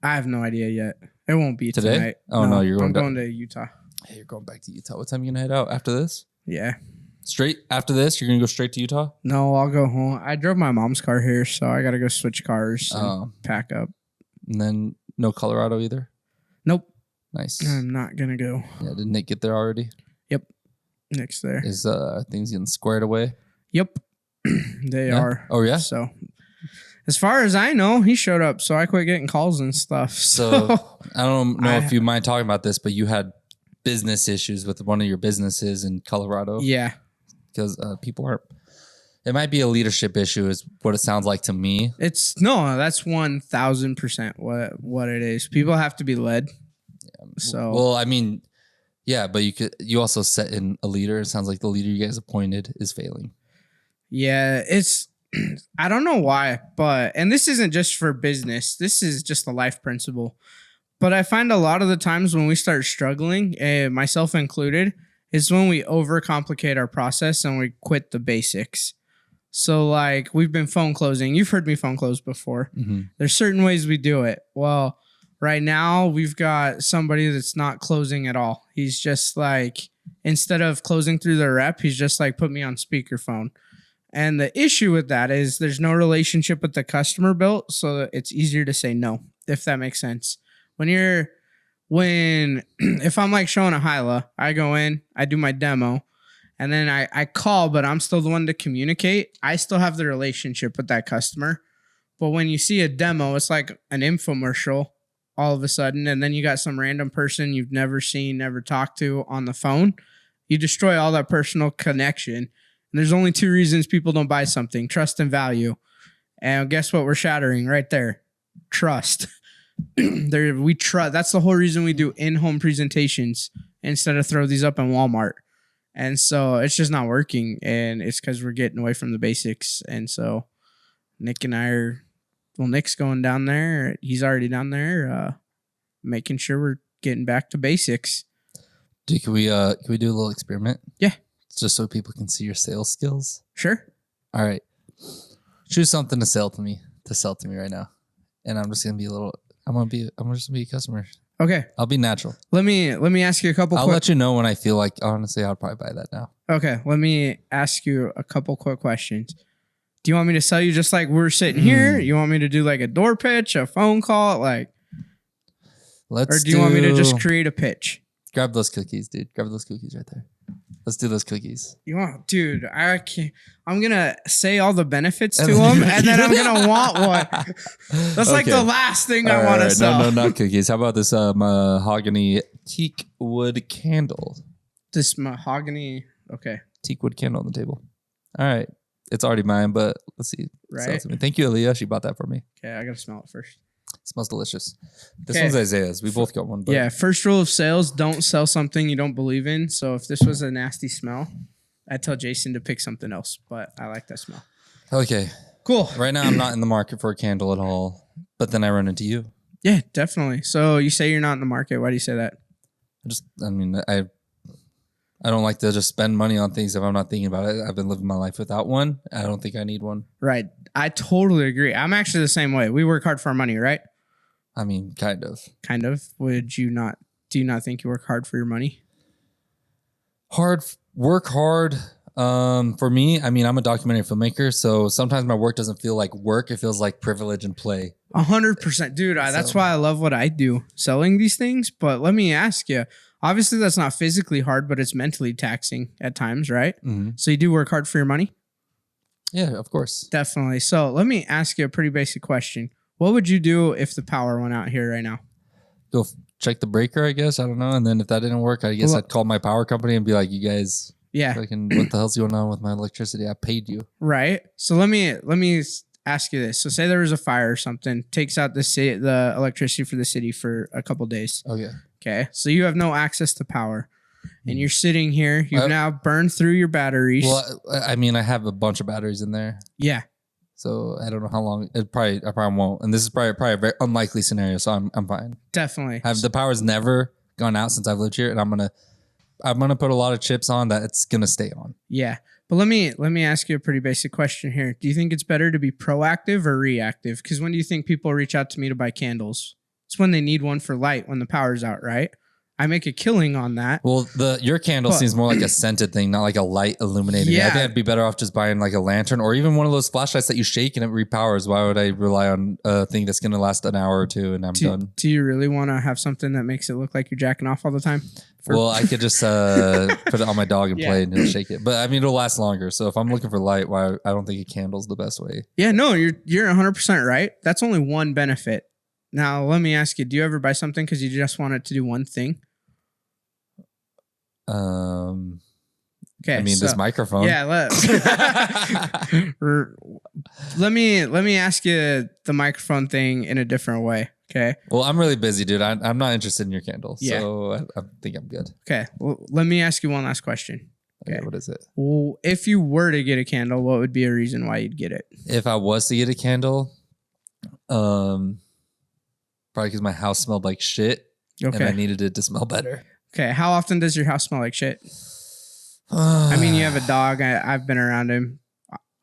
I have no idea yet. It won't be today. Tonight. Oh no, you're going to Utah. Hey, you're going back to Utah. What time are you gonna head out after this? Yeah. Straight after this, you're gonna go straight to Utah? No, I'll go home. I drove my mom's car here, so I gotta go switch cars and pack up. And then no Colorado either? Nope. Nice. I'm not gonna go. Yeah, did Nick get there already? Yep. Nick's there. Is things getting squared away? Yep. They are. Oh yeah? So as far as I know, he showed up, so I quit getting calls and stuff. So I don't know if you mind talking about this, but you had business issues with one of your businesses in Colorado. Yeah. Because people aren't. It might be a leadership issue, is what it sounds like to me. That's 1,000% what it is. People have to be led. Yeah. So well, I mean, yeah, but you also set in a leader. It sounds like the leader you guys appointed is failing. Yeah, I don't know why, and this isn't just for business. This is just a life principle. But I find a lot of the times when we start struggling, myself included, is when we overcomplicate our process and we quit the basics. So like we've been phone closing. You've heard me phone close before. Mm-hmm. There's certain ways we do it. Well, right now we've got somebody that's not closing at all. He's just like, instead of closing through the rep, he's just like, put me on speakerphone. And the issue with that is there's no relationship with the customer built, so it's easier to say no, if that makes sense. If I'm like showing a Hyla, I go in, I do my demo, and then I call, but I'm still the one to communicate. I still have the relationship with that customer. But when you see a demo, it's like an infomercial all of a sudden, and then you got some random person you've never seen, never talked to on the phone. You destroy all that personal connection. And there's only two reasons people don't buy something: trust and value. And guess what we're shattering right there? Trust. We trust. That's the whole reason we do in-home presentations instead of throw these up in Walmart. And so it's just not working, and it's because we're getting away from the basics. And so Nick and I Nick's going down there. He's already down there, making sure we're getting back to basics. Dude, can we do a little experiment? Yeah. Just so people can see your sales skills. Sure. All right. Choose something to sell to me right now. And I'm just gonna be I'm just gonna be a customer. Okay. I'll be natural. Let me ask you a couple I'll let you know when I feel like, honestly, I'll probably buy that now. Okay. Let me ask you a couple quick questions. Do you want me to sell you just like we're sitting here? You want me to do like a door pitch, a phone call, or do you want me to just create a pitch? Grab those cookies, dude. Grab those cookies right there. Let's do those cookies. Dude, I can't. I'm going to say all the benefits to them, and then I'm going to want one. That's like the last thing I want to sell. No, not cookies. How about this mahogany teak wood candle? This mahogany, okay. Teak wood candle on the table. All right. It's already mine, but let's see. Right. Thank you, Aaliyah. She bought that for me. Okay, I got to smell it first. It smells delicious. This one's Isaiah's. We both got one. But yeah, first rule of sales, don't sell something you don't believe in. So if this was a nasty smell, I'd tell Jason to pick something else, but I like that smell. Okay. Cool. Right now, I'm not in the market for a candle at all, but then I run into you. Yeah, definitely. So you say you're not in the market. Why do you say that? I don't like to just spend money on things if I'm not thinking about it. I've been living my life without one. I don't think I need one. Right. I totally agree. I'm actually the same way. We work hard for our money, right? I mean, kind of. Kind of. Do you not think you work hard for your money? Work hard. For me, I mean, I'm a documentary filmmaker, so sometimes my work doesn't feel like work. It feels like privilege and play. 100%. Dude, that's why I love what I do, selling these things. But let me ask you, obviously that's not physically hard, but it's mentally taxing at times, right? Mm-hmm. So you do work hard for your money? Yeah, of course. Definitely. So let me ask you a pretty basic question. What would you do if the power went out here right now? Go check the breaker, I guess. I don't know. And then if that didn't work, I guess I'd call my power company and be like, you guys, what the hell's going on with my electricity? I paid you. Right. So let me ask you this. So say there was a fire or something, takes out the electricity for the city for a couple days. Okay. So you have no access to power. And you're sitting here. You've now burned through your batteries. Well, I mean, I have a bunch of batteries in there. Yeah. So I don't know how long. I probably won't. And this is probably a very unlikely scenario. So I'm fine. Definitely. The power's never gone out since I've lived here, and I'm gonna put a lot of chips on that it's gonna stay on. Yeah. But let me ask you a pretty basic question here. Do you think it's better to be proactive or reactive? Because when do you think people reach out to me to buy candles? It's when they need one for light when the power's out, right? I make a killing on that. Well, your candle seems more like a scented thing, not like a light illuminating. Yeah. I think I'd be better off just buying like a lantern or even one of those flashlights that you shake and it repowers. Why would I rely on a thing that's going to last an hour or two and I'm done? Do you really want to have something that makes it look like you're jacking off all the time? Well, I could just put it on my dog and play and shake it. But I mean, it'll last longer. So if I'm looking for light, I don't think a candle's the best way. Yeah, no, you're 100% right. That's only one benefit. Now, let me ask you, do you ever buy something because you just want it to do one thing? Okay. I mean, this microphone. Yeah. Let me ask you the microphone thing in a different way. Okay. Well, I'm really busy, dude. I'm not interested in your candle. Yeah. So I think I'm good. Okay. Well, let me ask you one last question. Okay. What is it? Well, if you were to get a candle, what would be a reason why you'd get it? If I was to get a candle, probably because my house smelled like shit. Okay. And I needed it to smell better. Okay, how often does your house smell like shit? I mean, you have a dog. I've been around him.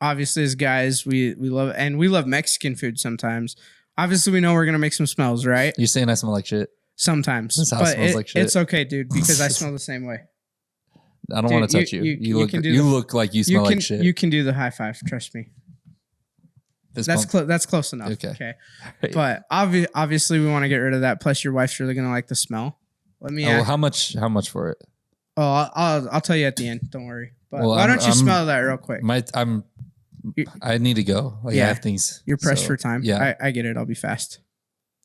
Obviously, as guys, we love Mexican food sometimes. Obviously, we know we're going to make some smells, right? You're saying I smell like shit? Sometimes. This house smells like shit. It's okay, dude, because I smell the same way. I don't want to touch you. You look like you smell like shit. You can do the high five. Trust me. That's close enough. Okay. Right. But obviously we want to get rid of that. Plus your wife's really going to like the smell. Let me how much for it? Oh, I'll tell you at the end. Don't worry. But why don't you smell that real quick? I need to go. I have things. You're pressed for time. Yeah. I get it. I'll be fast.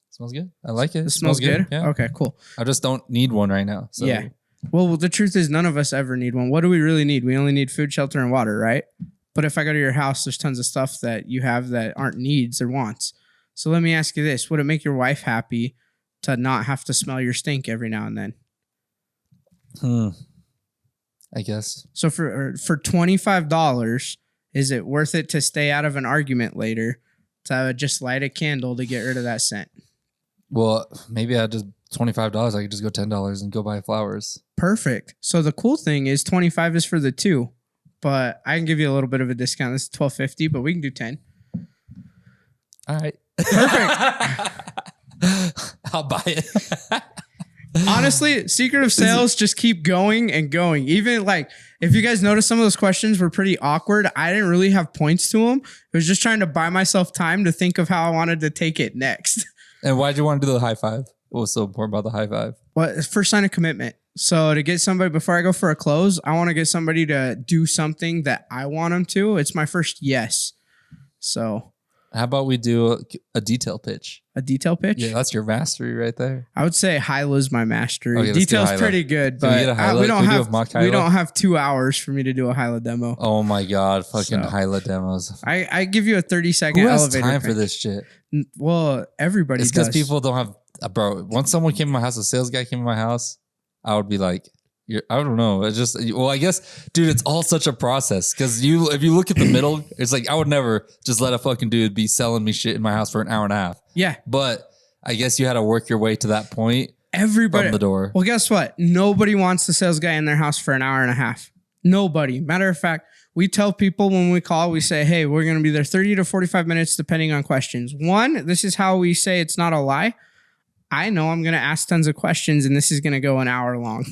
Smells good. I like it. It smells good? Yeah. Okay, cool. I just don't need one right now. So. Yeah. Well, the truth is none of us ever need one. What do we really need? We only need food, shelter, and water, right? But if I go to your house, there's tons of stuff that you have that aren't needs or wants. So let me ask you this. Would it make your wife happy to not have to smell your stink every now and then? I guess. So for $25, is it worth it to stay out of an argument later to just light a candle to get rid of that scent? Well, maybe I just $25. I could just go $10 and go buy flowers. Perfect. So the cool thing is $25 is for the two. But I can give you a little bit of a discount. This is $12.50, but we can do 10. All right. Perfect. I'll buy it. Honestly, secret of sales just keep going and going. Even like if you guys notice, some of those questions were pretty awkward. I didn't really have points to them. I was just trying to buy myself time to think of how I wanted to take it next. And why'd you want to do the high five? What was so important about the high five? Well, first sign of commitment. So to get somebody, before I go for a close, I want to get somebody to do something that I want them to. It's my first yes. So how about we do a detail pitch? A detail pitch? Yeah, that's your mastery right there. I would say Hyla's my mastery. Okay, detail's pretty good, but we don't have 2 hours for me to do a Hyla demo. Oh my God, fucking Hyla demos. I give you a 30-second elevator. Who has time for this shit? Well, everybody does. It's because people don't have, bro, once someone came to my house, a sales guy came to my house, I would be like, I don't know. It's just, well, I guess, dude, it's all such a process. Because if you look at the middle, it's like, I would never just let a fucking dude be selling me shit in my house for an hour and a half. Yeah. But I guess you had to work your way to that point. Everybody. From the door. Well, guess what? Nobody wants the sales guy in their house for an hour and a half. Nobody. Matter of fact, we tell people when we call, we say, hey, we're going to be there 30 to 45 minutes, depending on questions. One, this is how we say it's not a lie. I know I'm going to ask tons of questions and this is going to go an hour long.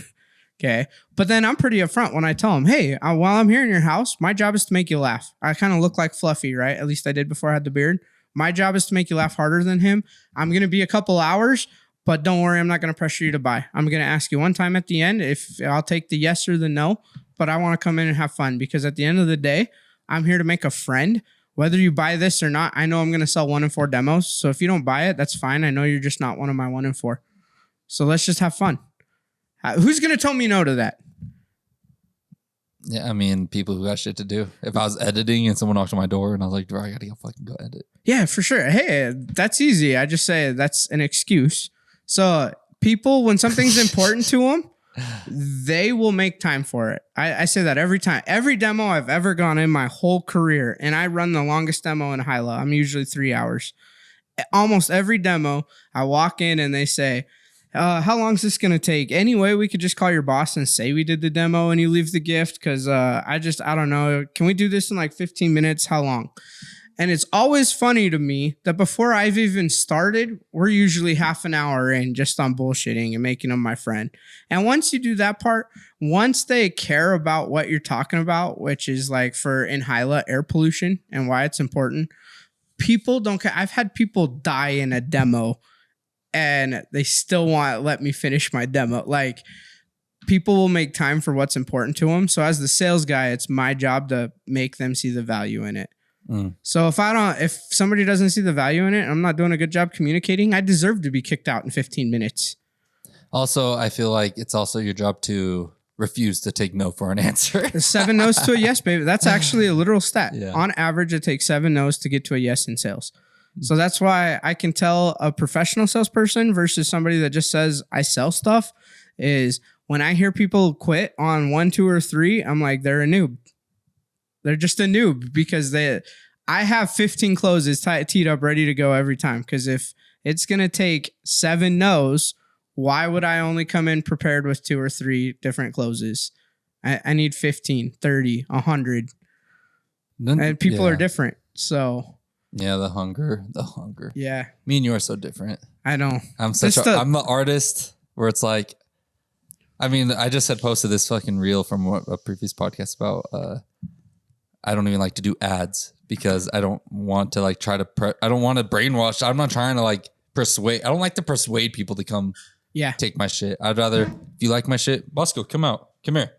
Okay. But then I'm pretty upfront when I tell them, hey, while I'm here in your house, my job is to make you laugh. I kind of look like Fluffy, right? At least I did before I had the beard. My job is to make you laugh harder than him. I'm going to be a couple hours, but don't worry. I'm not going to pressure you to buy. I'm going to ask you one time at the end if I'll take the yes or the no, but I want to come in and have fun because at the end of the day, I'm here to make a friend. Whether you buy this or not, I know I'm going to sell 1 in 4 demos. So if you don't buy it, that's fine. I know you're just not one of my 1 in 4. So let's just have fun. Who's going to tell me no to that? Yeah, I mean, people who got shit to do. If I was editing and someone knocked on my door and I was like, bro, I got to fucking go edit. Yeah, for sure. Hey, that's easy. I just say that's an excuse. So people, when something's important to them, they will make time for it. I say that every time. Every demo I've ever gone in my whole career, and I run the longest demo in Hyla. I'm usually 3 hours. Almost every demo, I walk in and they say, how long is this going to take? Anyway, we could just call your boss and say we did the demo and you leave the gift because I don't know. Can we do this in like 15 minutes? How long? And it's always funny to me that before I've even started, we're usually half an hour in just on bullshitting and making them my friend. And once you do that part, once they care about what you're talking about, which is like for in Hyla, air pollution and why it's important, people don't care. I've had people die in a demo and they still let me finish my demo. Like people will make time for what's important to them. So as the sales guy, it's my job to make them see the value in it. So if somebody doesn't see the value in it, I'm not doing a good job communicating, I deserve to be kicked out in 15 minutes. Also, I feel like it's also your job to refuse to take no for an answer. 7 no's to a yes, baby. That's actually a literal stat. Yeah. On average, it takes 7 no's to get to a yes in sales. So that's why I can tell a professional salesperson versus somebody that just says I sell stuff is when I hear people quit on 1, 2, or 3, I'm like, they're a noob. They're just a noob because I have 15 closes teed up ready to go every time. Because if it's going to take 7 no's, why would I only come in prepared with 2 or 3 different closes? I need 15, 30, 100. And people are different. So... yeah, the hunger. Yeah. Me and you are so different. I know. I'm the artist where it's like, I mean, I just had posted this fucking reel from a previous podcast about I don't even like to do ads because I don't want to like try to I don't want to brainwash. I'm not trying to like persuade. I don't like to persuade people to come take my shit. I'd rather, if you like my shit, Bosco, come out. Come here.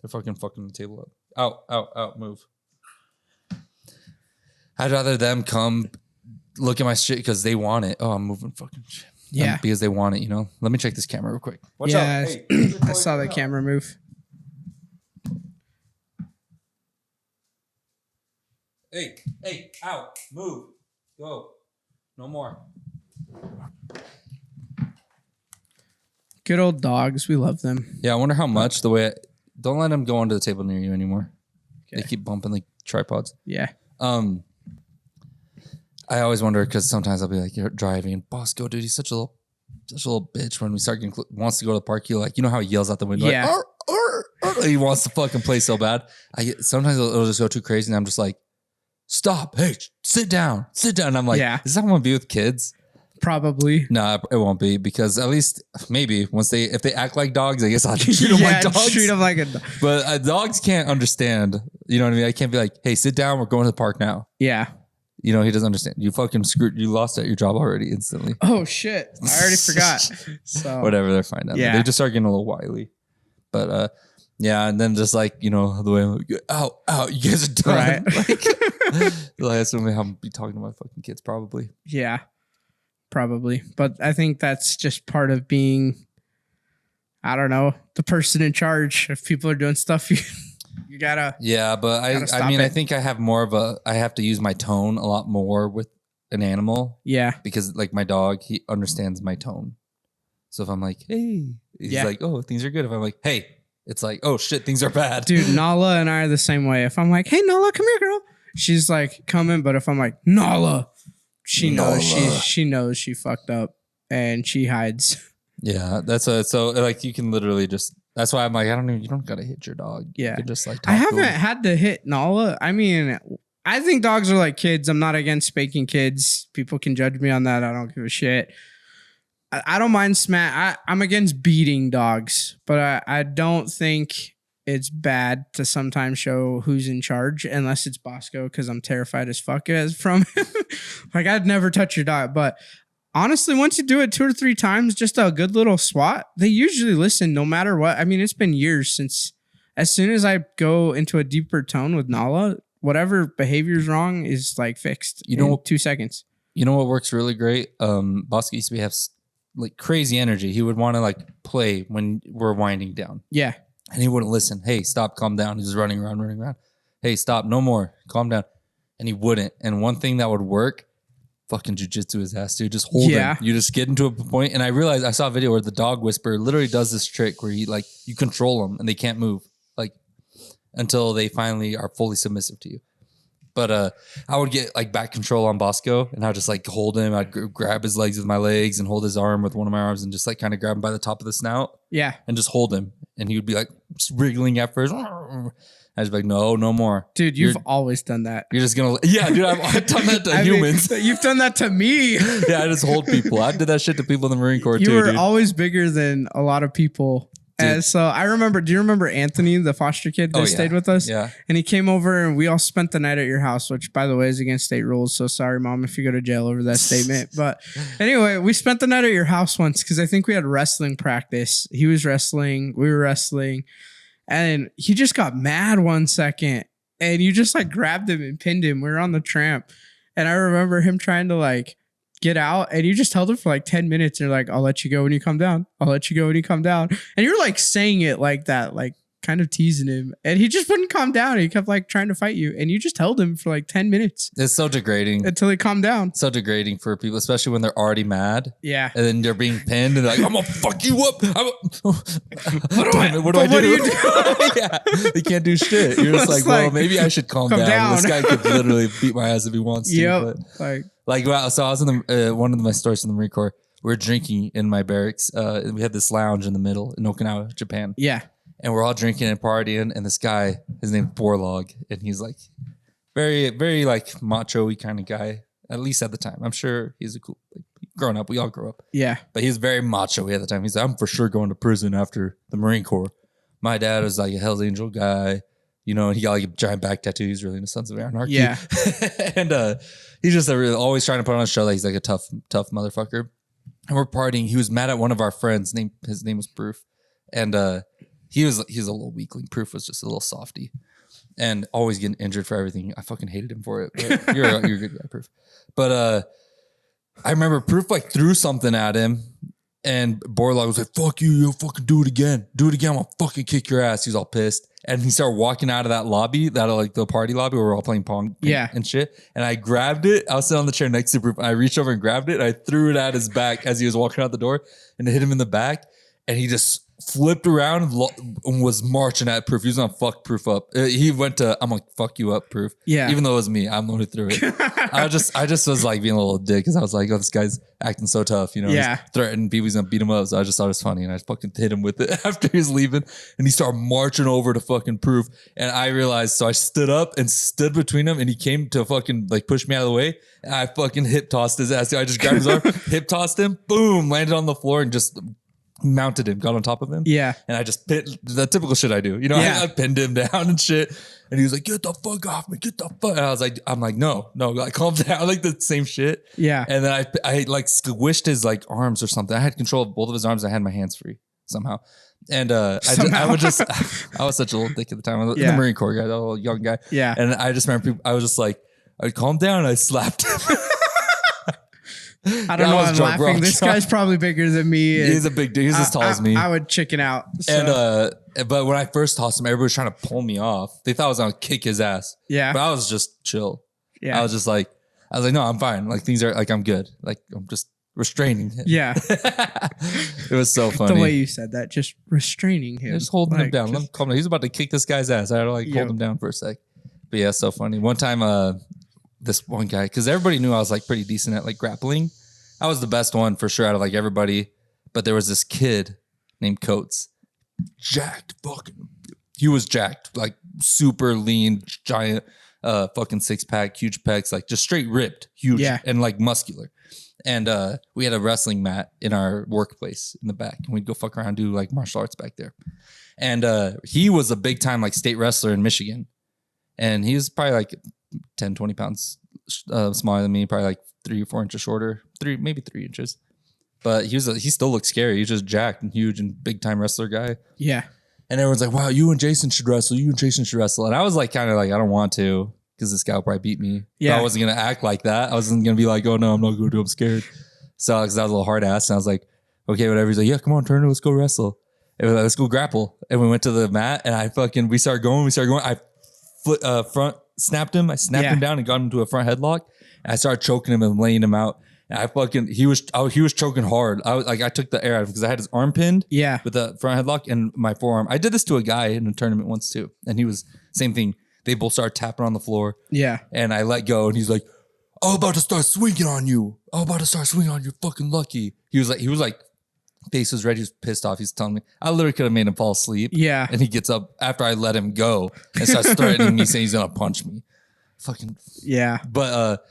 They're fucking the table up. Out, move. I'd rather them come look at my shit because they want it. Oh, I'm moving fucking shit. Yeah. Because they want it, you know? Let me check this camera real quick. Watch out. Hey, I saw the camera move. Hey, out, move, go. No more. Good old dogs. We love them. Yeah, I wonder how much don't let them go onto the table near you anymore. Okay. They keep bumping like tripods. Yeah. I always wonder because sometimes I'll be like, you're driving, Bosco, dude, he's such a little bitch. When we start getting wants to go to the park, he like, you know how he yells out the window, yeah, like, he wants to fucking play so bad. Sometimes it'll just go too crazy, and I'm just like, stop, hey, sit down. And I'm like, is that want to be with kids? Probably. No, it won't be because at least maybe if they act like dogs, I guess I'll treat them like dogs. Treat them like a dog. But dogs can't understand. You know what I mean? I can't be like, hey, sit down. We're going to the park now. Yeah. You know, he doesn't understand. You fucking you lost at your job already instantly. Oh, shit. I already forgot. So whatever, they're fine now. Yeah. They just start getting a little wily. But yeah, and then just like, you know, the way I'm like, out, you guys are done. Right. Like that's when I'll be talking to my fucking kids probably. Yeah, probably. But I think that's just part of being, I don't know, the person in charge. If people are doing stuff, you gotta. Yeah, but I mean, I think I have I have to use my tone a lot more with an animal. Yeah. Because like my dog, he understands my tone. So if I'm like, hey, he's like, oh, things are good. If I'm like, hey, it's like, oh shit, things are bad. Dude, Nala and I are the same way. If I'm like, hey, Nala, come here, girl. She's like coming. But if I'm like, Nala, she knows she knows she fucked up and she hides. Yeah, so like you can literally just. That's why I'm like, you don't gotta hit your dog. Yeah, you can just like. I haven't had to hit Nala. I mean, I think dogs are like kids. I'm not against spanking kids. People can judge me on that. I don't give a shit. I don't mind I'm against beating dogs, but I don't think it's bad to sometimes show who's in charge, unless it's Bosco, because I'm terrified as fuck from him. Like, I'd never touch your dog, but honestly, once you do it 2 or 3 times, just a good little swat, they usually listen no matter what. I mean, it's been years since, as soon as I go into a deeper tone with Nala, whatever behavior's wrong is like fixed in 2 seconds. You know what works really great? Bosco used to have like crazy energy. He would want to like play when we're winding down. Yeah. And he wouldn't listen. Hey, stop, calm down. He's just running around. Hey, stop, no more, calm down. And he wouldn't. And one thing that would work, fucking jujitsu his ass, dude. Just hold him. You just get into a point. And I realized I saw a video where the dog whisperer literally does this trick where he like, you control them and they can't move like until they finally are fully submissive to you. But I would get like back control on Bosco and I would just like hold him. I'd grab his legs with my legs and hold his arm with one of my arms and just like kind of grab him by the top of the snout. Yeah. And just hold him. And he would be like wriggling at first. I was like, no more. Dude, you've always done that. You're just going to, yeah, dude, I've done that to humans. You've done that to me. Yeah, I just hold people. I did that shit to people in the Marine Corps too, You were always bigger than a lot of people. And so I remember, do you remember Anthony, the foster kid that stayed with us? Yeah. And he came over and we all spent the night at your house, which by the way is against state rules. So sorry, Mom, if you go to jail over that statement. But anyway, we spent the night at your house once because I think we had wrestling practice. He was wrestling, we were wrestling. And he just got mad 1 second and you just like grabbed him and pinned him. We were on the tramp. And I remember him trying to like get out and you just held him for like 10 minutes and you're like, I'll let you go when you come down. I'll let you go when you come down. And you're like saying it like that, like kind of teasing him. And he just wouldn't calm down. He kept like trying to fight you. And you just held him for like 10 minutes. It's so degrading. Until he calmed down. So degrading for people, especially when they're already mad. Yeah. And then they're being pinned and they're like, I'm going to fuck you up. What do I do? Yeah. They can't do shit. You're just like, well, maybe I should calm down. This guy could literally beat my ass if he wants to. Yep. But wow, so I was in one of my stories in the Marine Corps. We were drinking in my barracks. We had this lounge in the middle in Okinawa, Japan. Yeah. And we're all drinking and partying. And this guy, his name's Borlog. And he's like very, very like macho-y kind of guy, at least at the time. I'm sure he's a cool growing up. We all grew up. Yeah. But he's very macho at the time. He's like, I'm for sure going to prison after the Marine Corps. My dad was like a Hell's Angel guy. You know, he got like a giant back tattoo. He's really into Sons of Anarchy. Yeah. And he's just always trying to put on a show that he's like a tough motherfucker. And we're partying. He was mad at one of our friends. His name was Proof. And he was a little weakling. Proof was just a little softy. And always getting injured for everything. I fucking hated him for it. But you're a good guy, Proof. But I remember Proof like threw something at him. And Borlaug was like, fuck you, you'll fucking do it again. Do it again, I'll fucking kick your ass. He was all pissed. And he started walking out of that lobby, like the party lobby where we're all playing pong and shit. And I grabbed it. I was sitting on the chair next to Proof. I reached over and grabbed it. And I threw it at his back as he was walking out the door and it hit him in the back. And he just flipped around and was marching at Proof. He was gonna fuck Proof up. He went to, I'm gonna fuck you up, Proof. Yeah. Even though it was me, I'm the one who threw it. I just was like being a little dick because I was like, oh, this guy's acting so tough, you know? Yeah. He's threatening people, he's gonna beat him up. So I just thought it was funny and I just fucking hit him with it after he was leaving. And he started marching over to fucking Proof. And I realized, so I stood up and stood between him and he came to fucking like push me out of the way. And I fucking hip tossed his ass. I just grabbed his arm, hip tossed him, boom, landed on the floor and just mounted him, got on top of him. Yeah. And I just the typical shit I do. You know, I pinned him down and shit. And he was like, get the fuck off me, get the fuck. And I'm like, no, like calm down. Like the same shit. Yeah. And then I like squished his like arms or something. I had control of both of his arms. I had my hands free somehow. And I was such a little dick at the time. I was the Marine Corps guy, the little young guy. Yeah. And I just remember I was just like, I calmed down and I slapped him. I don't know why I'm laughing. This guy's probably bigger than me. He's a big dude. He's as tall as me. I would chicken out. So. And but when I first tossed him, everybody was trying to pull me off. They thought I was gonna kick his ass. Yeah. But I was just chill. Yeah. I was like, no, I'm fine. Like things are like I'm good. Like I'm just restraining him. Yeah. It was so funny. The way you said that, just restraining him. Just holding him down. Let him calm down. He's about to kick this guy's ass. I had to like hold him down for a sec. But yeah, so funny. One time this one guy, because everybody knew I was like pretty decent at like grappling. I was the best one for sure out of like everybody. But there was this kid named Coates. Jacked fucking. He was jacked. Like super lean, giant fucking six pack, huge pecs, like just straight ripped, huge and like muscular. And we had a wrestling mat in our workplace in the back. And we'd go fuck around and do like martial arts back there. And he was a big time like state wrestler in Michigan. And he was probably like 10, 20 pounds smaller than me, probably like 3 or 4 inches shorter, maybe 3 inches. But he still looked scary. He's just jacked and huge and big time wrestler guy. Yeah. And everyone's like, wow, you and Jason should wrestle. You and Jason should wrestle. And I was like, kind of like, I don't want to because this guy will probably beat me. Yeah. But I wasn't going to act like that. I wasn't going to be like, oh no, I'm not going to do it. I'm scared. So because I was a little hard ass and I was like, okay, whatever. He's like, yeah, come on, Turner, let's go wrestle. And we're like, let's go grapple. And we went to the mat and we started going. I front snapped him. I snapped him down and got him to a front headlock. And I started choking him and laying him out. And he was choking hard. I took the air out of him because I had his arm pinned with the front headlock and my forearm. I did this to a guy in a tournament once too. And he was same thing. They both started tapping on the floor. Yeah. And I let go and he's like, I'm about to start swinging on you. You're fucking lucky. He was like, face was red. He was pissed off. He's telling me, I literally could have made him fall asleep. Yeah. And he gets up after I let him go and starts threatening me saying he's going to punch me. Fucking. Yeah. But,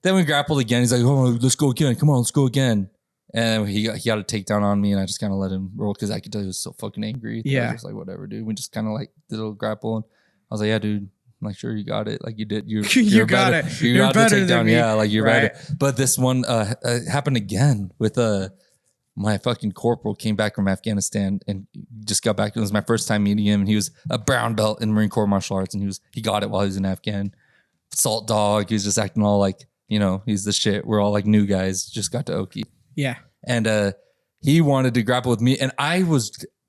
then we grappled again. He's like, oh, let's go again. Come on, let's go again. And he got a takedown on me and I just kind of let him roll because I could tell he was so fucking angry. Yeah. I was just like, whatever, dude. We just kind of like did a little grapple. And I was like, yeah, dude. I'm like, sure, you got it. Like you did. You got better. It. You got the takedown. Yeah, like you're better. But this one happened again with my fucking corporal came back from Afghanistan and just got back. It was my first time meeting him. And he was a brown belt in Marine Corps martial arts. And he got it while he was in Afghan. Salt dog. He was just acting all like, you know, he's the shit. We're all like new guys, just got to Oki. Yeah. And he wanted to grapple with me. And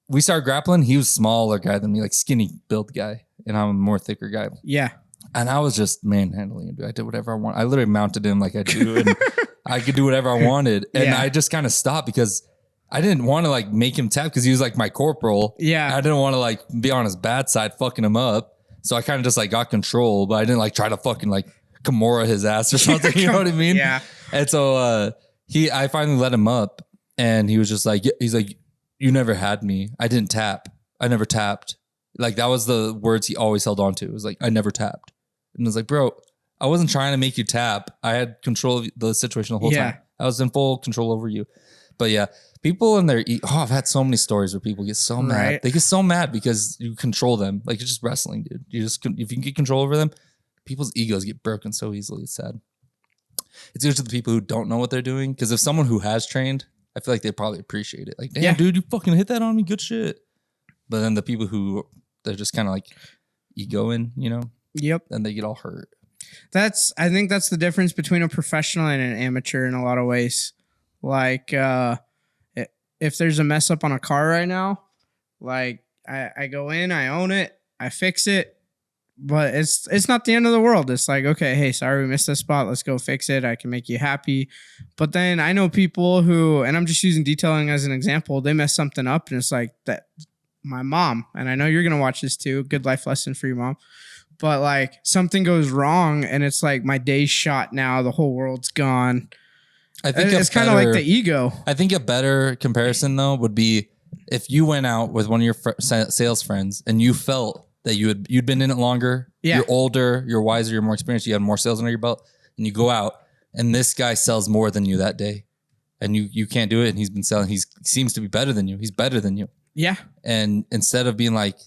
we started grappling. He was smaller guy than me, like skinny build guy. And I'm a more thicker guy. Yeah. And I was just manhandling him. I did whatever I want. I literally mounted him like I do. And I could do whatever I wanted. And I just kind of stopped because I didn't want to like make him tap because he was like my corporal. Yeah. I didn't want to like be on his bad side fucking him up. So I kind of just like got control, but I didn't like try to fucking like Kimura his ass or something, you know what I mean? Yeah. And so I finally let him up and he was just like, he's like, you never had me. I didn't tap. I never tapped. Like that was the words he always held on to. It was like, I never tapped. And I was like, bro, I wasn't trying to make you tap. I had control of the situation the whole time. I was in full control over you. But yeah, people in their I've had so many stories where people get so mad. Right. They get so mad because you control them. Like it's just wrestling, dude. If you can get control over them, people's egos get broken so easily. It's sad. It's usually the people who don't know what they're doing. Because if someone who has trained, I feel like they probably appreciate it. Like, damn, dude, you fucking hit that on me. Good shit. But then the people who they're just kind of like egoing, you know? Yep. And they get all hurt. I think that's the difference between a professional and an amateur in a lot of ways. Like, if there's a mess up on a car right now, like I go in, I own it, I fix it, but it's not the end of the world. It's like, okay, hey, sorry we missed this spot. Let's go fix it. I can make you happy. But then I know people who, and I'm just using detailing as an example, they mess something up and it's like that. My mom, and I know you're going to watch this too. Good life lesson for your mom. But like something goes wrong and it's like my day's shot now. The whole world's gone. I think it's kind of like the ego. I think a better comparison though would be if you went out with one of your sales friends and you felt that you'd been in it longer. Yeah. You're older, you're wiser, you're more experienced. You had more sales under your belt, and you go out and this guy sells more than you that day, and you can't do it. And he's been selling. He seems to be better than you. He's better than you. Yeah. And instead of being like,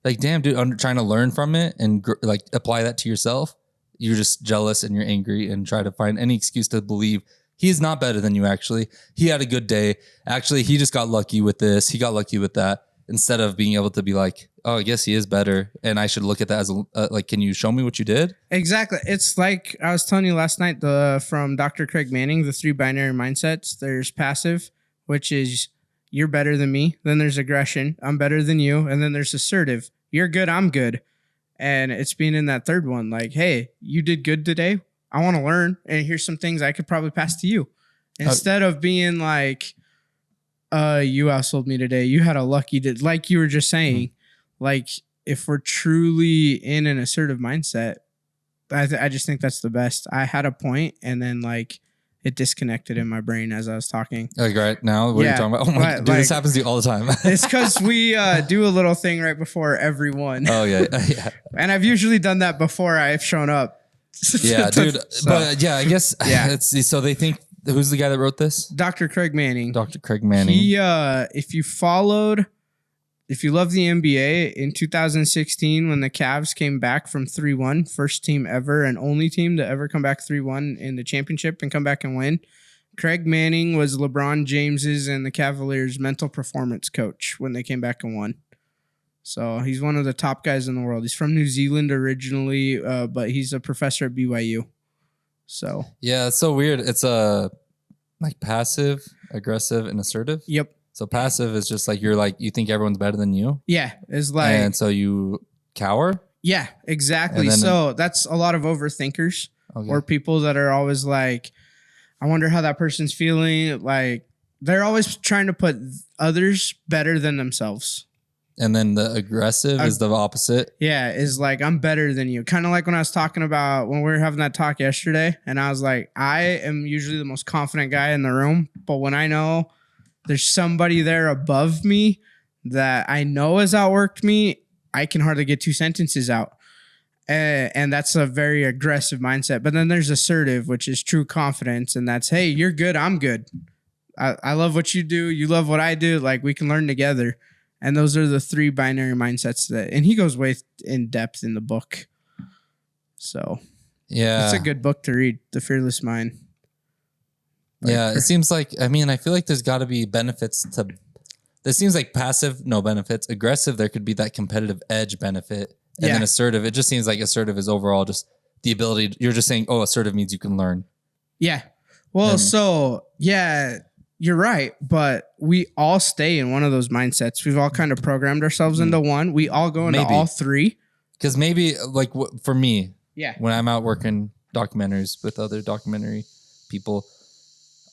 damn, dude, I'm trying to learn from it and like apply that to yourself, you're just jealous and you're angry and try to find any excuse to believe he's not better than you. Actually, he had a good day. Actually, he just got lucky with this. He got lucky with that. Instead of being able to be like, oh, I guess he is better. And I should look at that as like, can you show me what you did? Exactly. It's like I was telling you last night, from Dr. Craig Manning, the 3 binary mindsets. There's passive, which is you're better than me. Then there's aggression. I'm better than you. And then there's assertive. You're good. I'm good. And it's being in that third one. Like, hey, you did good today. I want to learn. And here's some things I could probably pass to you. Instead of being like, you outsold me today. You had a lucky day. Like you were just saying, like if we're truly in an assertive mindset, I just think that's the best. I had a point and then like it disconnected in my brain as I was talking. Like right now, what are you talking about? Oh my God, dude, like, this happens to you all the time. It's because we do a little thing right before everyone. Oh yeah, yeah. And I've usually done that before I've shown up. Yeah, dude. So, but yeah, I guess. Yeah. So they think, who's the guy that wrote this? Dr. Craig Manning. Dr. Craig Manning. He, if you love the NBA in 2016, when the Cavs came back from 3-1, first team ever and only team to ever come back 3-1 in the championship and come back and win. Craig Manning was LeBron James's and the Cavaliers' mental performance coach when they came back and won. So he's one of the top guys in the world. He's from New Zealand originally, but he's a professor at BYU. So yeah, it's so weird. It's like passive, aggressive, and assertive. Yep. So passive is just like you think everyone's better than you. Yeah, it's like, and so you cower. Yeah, exactly. So that's a lot of overthinkers or people that are always like, I wonder how that person's feeling. Like they're always trying to put others better than themselves. And then the aggressive is the opposite. Yeah, is like, I'm better than you. Kind of like when I was talking about when we were having that talk yesterday, and I was like, I am usually the most confident guy in the room, but when I know there's somebody there above me that I know has outworked me, I can hardly get 2 sentences out. And that's a very aggressive mindset. But then there's assertive, which is true confidence. And that's, hey, you're good. I'm good. I love what you do. You love what I do. Like we can learn together. And those are the 3 binary mindsets and he goes way in depth in the book. So yeah, it's a good book to read, The Fearless Mind. Yeah, it seems like, I feel like there's got to be benefits to, it seems like passive, no benefits. Aggressive, there could be that competitive edge benefit. And then assertive, it just seems like assertive is overall just the ability, you're just saying, oh, assertive means you can learn. Yeah. Well, you're right. But we all stay in one of those mindsets. We've all kind of programmed ourselves into one. We all go into all 3. Because maybe like for me, when I'm out working documentaries with other documentary people,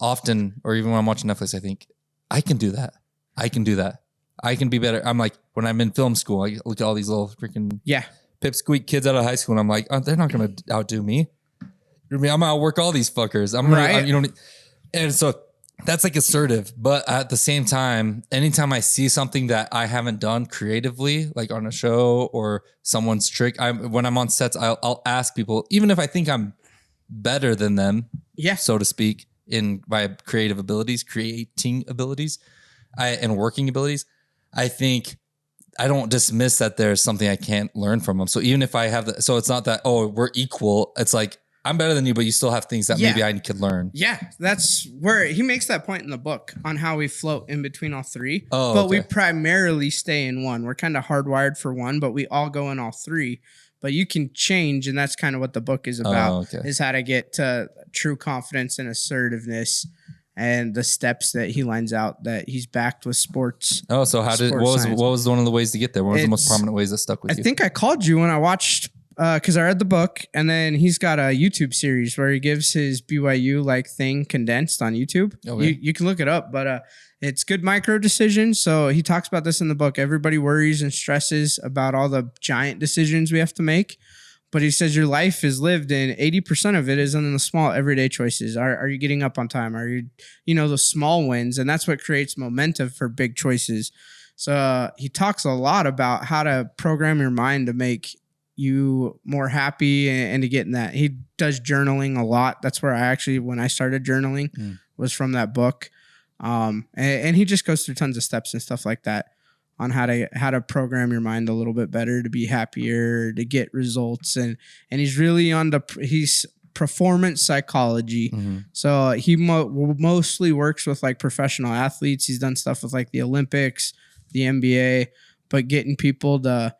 often, or even when I'm watching Netflix, I think, I can do that. I can do that. I can be better. I'm like, when I'm in film school, I look at all these little freaking pipsqueak kids out of high school, and I'm like, oh, they're not going to outdo me. I'm going to outwork all these fuckers. And so that's like assertive. But at the same time, anytime I see something that I haven't done creatively, like on a show or someone's trick, when I'm on sets, I'll ask people, even if I think I'm better than them, so to speak, in my creating abilities, and working abilities, I think I don't dismiss that there's something I can't learn from them. So even if I have so it's not that, oh, we're equal. It's like, I'm better than you, but you still have things that maybe I could learn. Yeah, that's where he makes that point in the book on how we float in between all three. Oh, but we primarily stay in one. We're kind of hardwired for one, but we all go in all three. But you can change, and that's kind of what the book is about, is how to get to true confidence and assertiveness and the steps that he lines out that he's backed with sports. Oh, so what was one of the ways to get there? What was the most prominent ways that stuck with you? I think I called you when I watched, because I read the book, and then he's got a YouTube series where he gives his BYU like thing condensed on YouTube. Okay. You can look it up, but it's good micro decisions. So he talks about this in the book. Everybody worries and stresses about all the giant decisions we have to make. But he says your life is lived in 80% of it is in the small everyday choices. Are you getting up on time? Are you, those small wins? And that's what creates momentum for big choices. So he talks a lot about how to program your mind to make you more happy and to get in that. He does journaling a lot. That's where when I started journaling was from that book. And he just goes through tons of steps and stuff like that on how to program your mind a little bit better, to be happier, to get results. And he's really he's performance psychology. Mm-hmm. So he mostly works with like professional athletes. He's done stuff with like the Olympics, the NBA, but getting people to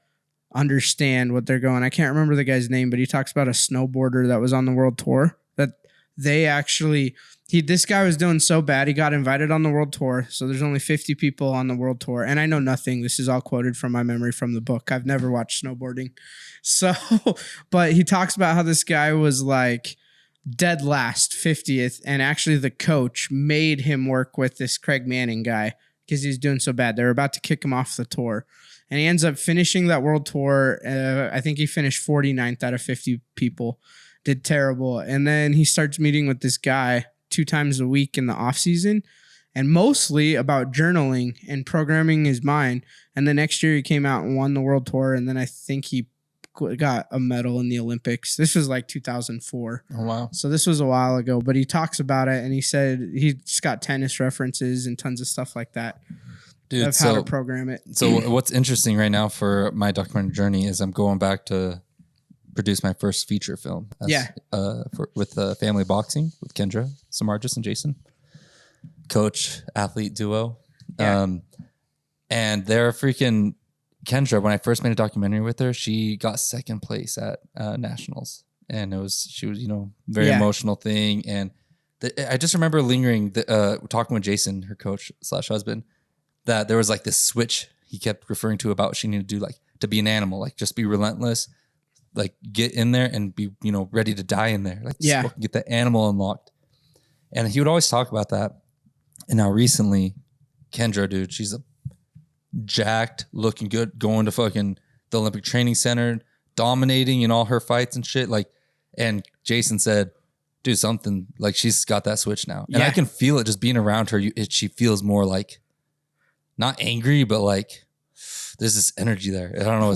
understand what they're going. I can't remember the guy's name, but he talks about a snowboarder that was on the world tour that they actually, this guy was doing so bad. He got invited on the world tour. So there's only 50 people on the world tour. And I know nothing. This is all quoted from my memory from the book. I've never watched snowboarding. So, but he talks about how this guy was like dead last 50th. And actually the coach made him work with this Craig Manning guy because he was doing so bad. They were about to kick him off the tour. And he ends up finishing that world tour. I think he finished 49th out of 50 people. Did terrible. And then he starts meeting with this guy 2 times a week in the off season, and mostly about journaling and programming his mind. And the next year he came out and won the world tour. And then I think he got a medal in the Olympics. This was like 2004. Oh, wow. So this was a while ago, but he talks about it and he said he's got tennis references and tons of stuff like that. Dude, of how to program it. So what's interesting right now for my documentary journey is I'm going back to produce my first feature film. With Family Boxing with Kendra Samardzis and Jason, coach athlete duo. Yeah. And they're freaking Kendra. When I first made a documentary with her, she got second place at nationals, and she was very emotional thing. And I just remember lingering talking with Jason, her coach / husband, that there was like this switch he kept referring to about she needed to do, like to be an animal, like just be relentless. Like get in there and be, ready to die in there. Like get the animal unlocked. And he would always talk about that. And now recently, Kendra, dude, she's jacked, looking good, going to fucking the Olympic Training Center, dominating in all her fights and shit. Like, and Jason said, dude, something like she's got that switch now. And I can feel it just being around her. She feels more like not angry, but like there's this energy there. I don't know.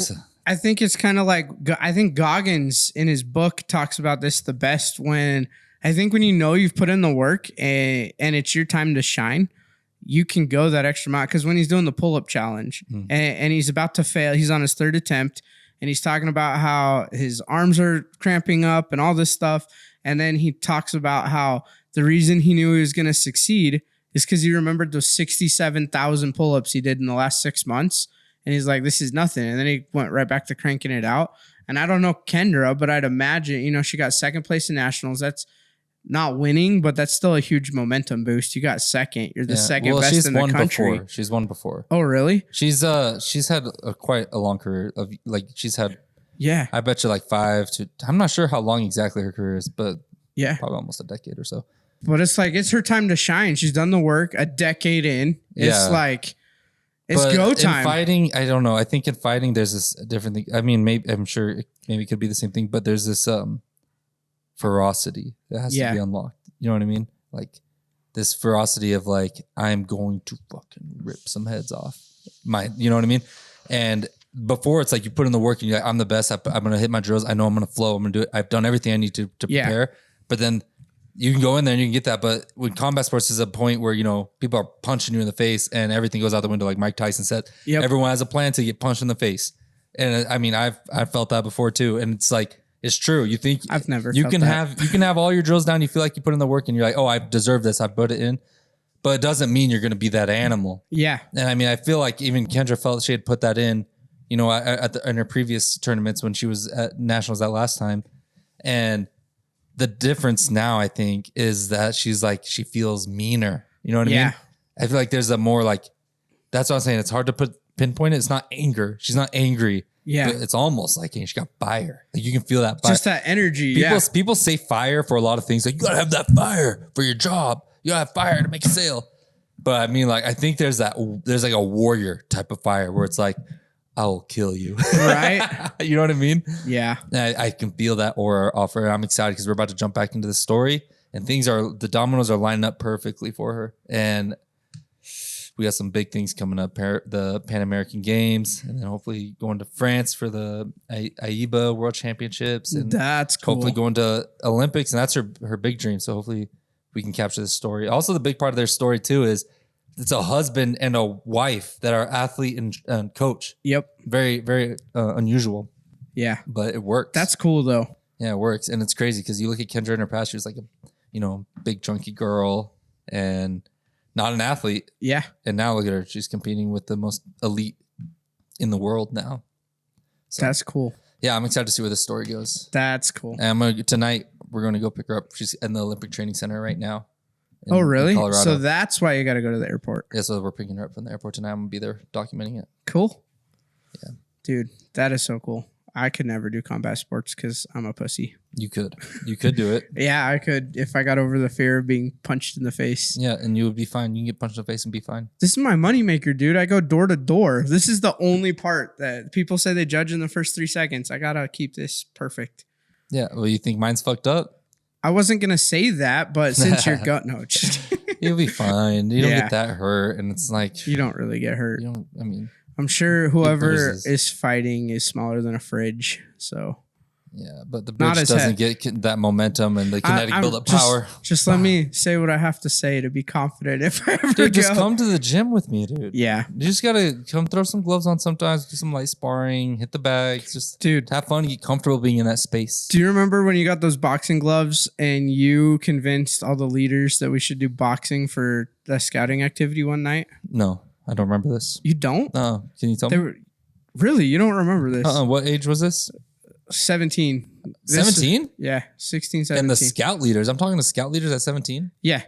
I think it's kind of like, I think Goggins in his book talks about this the best when you've put in the work and it's your time to shine, you can go that extra mile. Because when he's doing the pull-up challenge and he's about to fail, he's on his 3rd attempt and he's talking about how his arms are cramping up and all this stuff. And then he talks about how the reason he knew he was going to succeed is because he remembered those 67,000 pull-ups he did in the last 6 months. And he's like, this is nothing. And then he went right back to cranking it out. And I don't know Kendra, but I'd imagine, she got second place in nationals. That's not winning, but that's still a huge momentum boost. You got second. You're the second best in the country. She's won before. Oh, really? She's had quite a long career of she's had. Yeah. I bet you like 5 to. I'm not sure how long exactly her career is, but probably almost a decade or so. But it's like it's her time to shine. She's done the work. A decade in, it's like. It's go time. In fighting, I don't know. I think in fighting, there's this different thing. I mean, I'm sure it could be the same thing, but there's this ferocity that has to be unlocked. You know what I mean? Like this ferocity of like, I'm going to fucking rip some heads off. You know what I mean? And before it's like you put in the work and you're like, I'm the best. I'm going to hit my drills. I know I'm going to flow. I'm going to do it. I've done everything I need to prepare. But then you can go in there and you can get that. But when combat sports is a point where, you know, people are punching you in the face and everything goes out the window, like Mike Tyson said, everyone has a plan to get punched in the face. And I mean, I've felt that before too. And it's like, it's true. You think I've never you felt can that. you can have all your drills down. You feel like you put in the work and you're like, oh, I deserve this. I put it in. But it doesn't mean you're going to be that animal. Yeah. And I mean, I feel like even Kendra felt she had put that in, you know, in her previous tournaments when she was at nationals that last time. And the difference now, I think, is that she's like, she feels meaner. You know what I mean? I feel like there's a more like, that's what I'm saying. It's hard to pinpoint it. It's not anger. She's not angry. Yeah. But it's almost like she got fire. Like you can feel that fire. Just that energy. People say fire for a lot of things. Like, you got to have that fire for your job. You got to have fire to make a sale. But I mean, like, I think there's like a warrior type of fire where it's like, I will kill you. Right. You know what I mean? Yeah. And I can feel that aura off her. I'm excited because we're about to jump back into the story and the dominoes are lining up perfectly for her. And we got some big things coming up. The Pan American Games, and then hopefully going to France for the AIBA World Championships. And that's cool. Hopefully going to Olympics. And that's her big dream. So hopefully we can capture this story. Also, the big part of their story too is it's a husband and a wife that are athlete and coach. Yep. Very, very unusual. Yeah. But it works. That's cool though. Yeah, it works. And it's crazy because you look at Kendra in her past, she was like a, you know, big chunky girl and not an athlete. Yeah. And now look at her. She's competing with the most elite in the world now. So, that's cool. Yeah, I'm excited to see where this story goes. That's cool. And tonight we're going to go pick her up. She's in the Olympic Training Center right now. Oh, really? So that's why you got to go to the airport. Yeah, so we're picking her up from the airport tonight. I'm going to be there documenting it. Cool. Yeah. Dude, that is so cool. I could never do combat sports because I'm a pussy. You could. You could do it. Yeah, I could if I got over the fear of being punched in the face. Yeah, and you would be fine. You can get punched in the face and be fine. This is my moneymaker, dude. I go door to door. This is the only part that people say they judge in the first 3 seconds. I got to keep this perfect. Yeah, well, you think mine's fucked up? I wasn't going to say that, but since you're no, you'll be fine. You don't get that hurt. And it's like, you don't really get hurt. You don't, I mean, I'm sure whoever is fighting is smaller than a fridge. So, yeah, but the bridge doesn't get that momentum and the kinetic build-up power. Just let me say what I have to say to be confident if I ever go. Just come to the gym with me, dude. Yeah. You just got to come throw some gloves on sometimes, do some light sparring, hit the bags. Just, dude, have fun, get comfortable being in that space. Do you remember when you got those boxing gloves and you convinced all the leaders that we should do boxing for the scouting activity one night? No, I don't remember this. You don't? No. Can you tell me? Really? You don't remember this? What age was this? 17. 17? Yeah, 16, 17. And the scout leaders. I'm talking to scout leaders at 17? Yeah.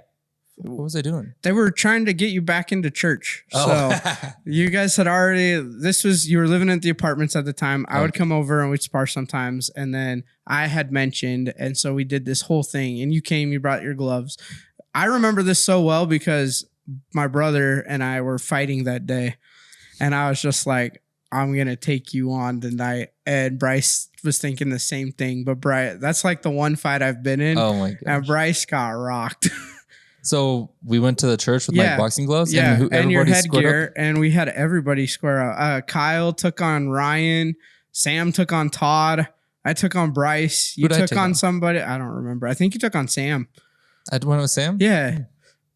What was I doing? They were trying to get you back into church. So you guys had already, you were living at the apartments at the time. I would come over and we'd spar sometimes. And then I had mentioned, and so we did this whole thing and you came, you brought your gloves. I remember this so well because my brother and I were fighting that day. And I was just like, I'm going to take you on tonight. And Bryce was thinking the same thing. But Bryce, that's like the one fight I've been in. Oh my god! And Bryce got rocked. So we went to the church with my boxing gloves. Yeah, and your headgear. And we had everybody square up. Kyle took on Ryan. Sam took on Todd. I took on Bryce. You took on somebody. I don't remember. I think you took on Sam. I went with Sam? Yeah.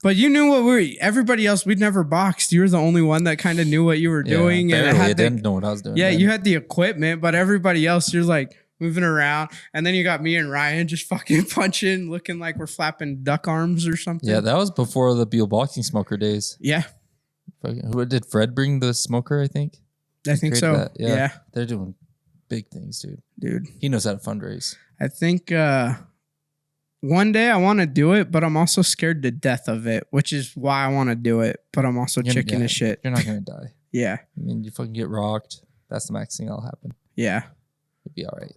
But you knew what everybody else, we'd never boxed. You were the only one that kind of knew what you were doing. Yeah, and I didn't know what I was doing. Yeah, you had the equipment, but everybody else, you're like moving around. And then you got me and Ryan just fucking punching, looking like we're flapping duck arms or something. Yeah, that was before the Beal boxing smoker days. Yeah. Who did Fred bring the smoker, I think? I think so. Yeah. They're doing big things, dude. He knows how to fundraise. I think one day I want to do it, but I'm also scared to death of it, which is why I want to do it. But I'm also chicken as shit. You're not going to die. Yeah. I mean, you fucking get rocked. That's the max thing that'll happen. Yeah. It'll be all right.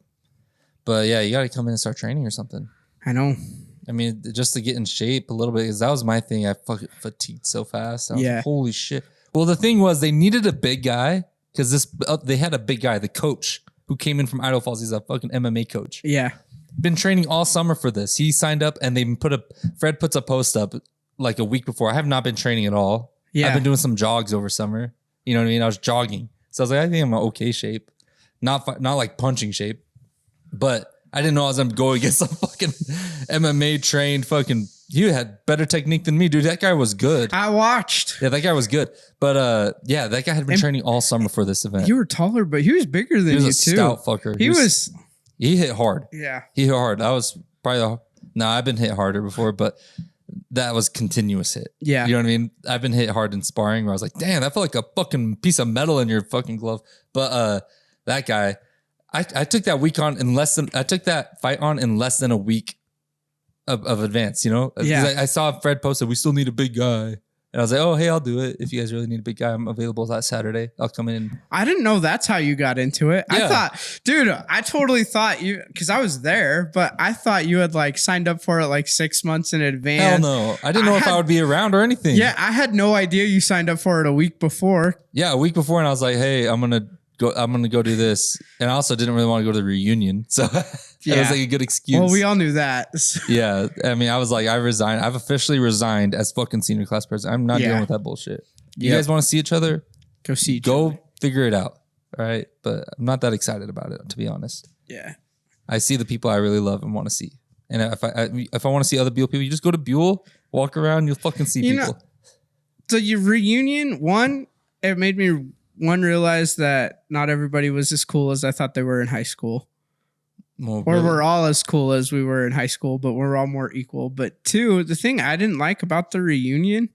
But yeah, you got to come in and start training or something. I know. I mean, just to get in shape a little bit, because that was my thing. I fucking fatigued so fast. I was like, holy shit. Well, the thing was they needed a big guy because they had a big guy, the coach who came in from Idaho Falls. He's a fucking MMA coach. Yeah. Been training all summer for this. He signed up and Fred puts a post up like a week before. I have not been training at all. Yeah. I've been doing some jogs over summer. You know what I mean? I was jogging. So I was like, I think I'm in okay shape. Not like punching shape, but I didn't know I was going to go against some fucking MMA trained fucking. He had better technique than me, dude. That guy was good. I watched. Yeah, that guy was good. But yeah, that guy had been training all summer for this event. You were taller, but he was bigger than you too. He was a stout fucker. He hit hard. Yeah. He hit hard. That was probably I've been hit harder before, but that was continuous hit. Yeah. You know what I mean? I've been hit hard in sparring where I was like, damn, that felt like a fucking piece of metal in your fucking glove. But that guy, I took that week on in less than, I took that fight on in less than a week of advance, you know? Yeah. I saw Fred posted, we still need a big guy. And I was like, oh, hey, I'll do it. If you guys really need a big guy, I'm available that Saturday. I'll come in. I didn't know that's how you got into it. Yeah. I thought, dude, I totally thought you, because I was there, but I thought you had like signed up for it like 6 months in advance. Hell no. I didn't know if I would be around or anything. Yeah, I had no idea you signed up for it a week before. Yeah, a week before. And I was like, hey, I'm going to go do this. And I also didn't really want to go to the reunion. So it was like a good excuse. Well, we all knew that. Yeah. I mean, I was like, I resigned. I've officially resigned as fucking senior class president. I'm not dealing with that bullshit. You guys want to see each other? Go see each other. Go figure it out. All right. But I'm not that excited about it, to be honest. Yeah. I see the people I really love and want to see. And if I want to see other Buell people, you just go to Buell, walk around, you'll fucking see people. Know, so your reunion, it made me realize that not everybody was as cool as I thought they were in high school. Well, or we're all as cool as we were in high school, but we're all more equal. But two, the thing I didn't like about the reunion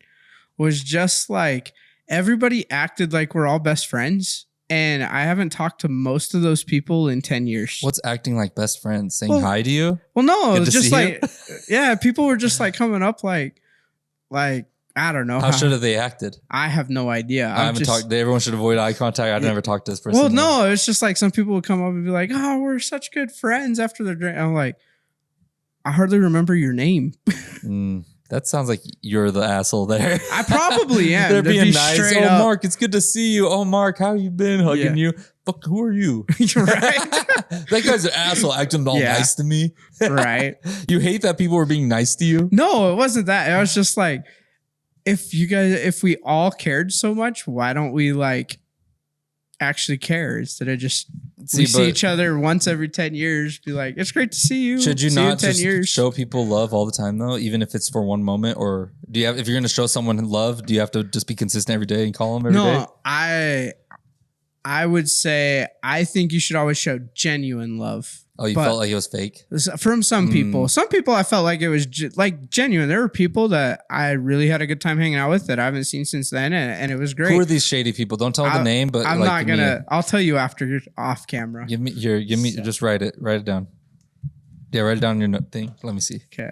was just like everybody acted like we're all best friends. And I haven't talked to most of those people in 10 years. What's acting like best friends? Saying hi to you? Well, no, it was just like, yeah, people were just like coming up like, I don't know. How should have they acted? I have no idea. I haven't talked. Everyone should avoid eye contact. I've never talked to this person. Well, no, it's just like some people would come up and be like, oh, we're such good friends after the drink. I'm like, I hardly remember your name. That sounds like you're the asshole there. I probably am. They're being nice. Oh, Mark, it's good to see you. Oh, Mark, how you been? Hugging you. Fuck, who are you? You're right. That guy's an asshole acting all nice to me. Right. You hate that people were being nice to you? No, it wasn't that. It was just like, if we all cared so much, why don't we like actually care instead of just see each other once every 10 years, be like, it's great to see you. Should you not just show people love all the time though, even if it's for one moment? Or do you have, if you're going to show someone love, do you have to just be consistent every day and call them every day? No, I would say, I think you should always show genuine love. Oh, you felt like it was fake? From some people. Some people I felt like it was like genuine. There were people that I really had a good time hanging out with that I haven't seen since then, and it was great. Who are these shady people? Don't tell the name, but I'm not gonna. I'll tell you after you're off camera. Give me. Just write it down. Yeah, write it down in your thing. Let me see. Okay.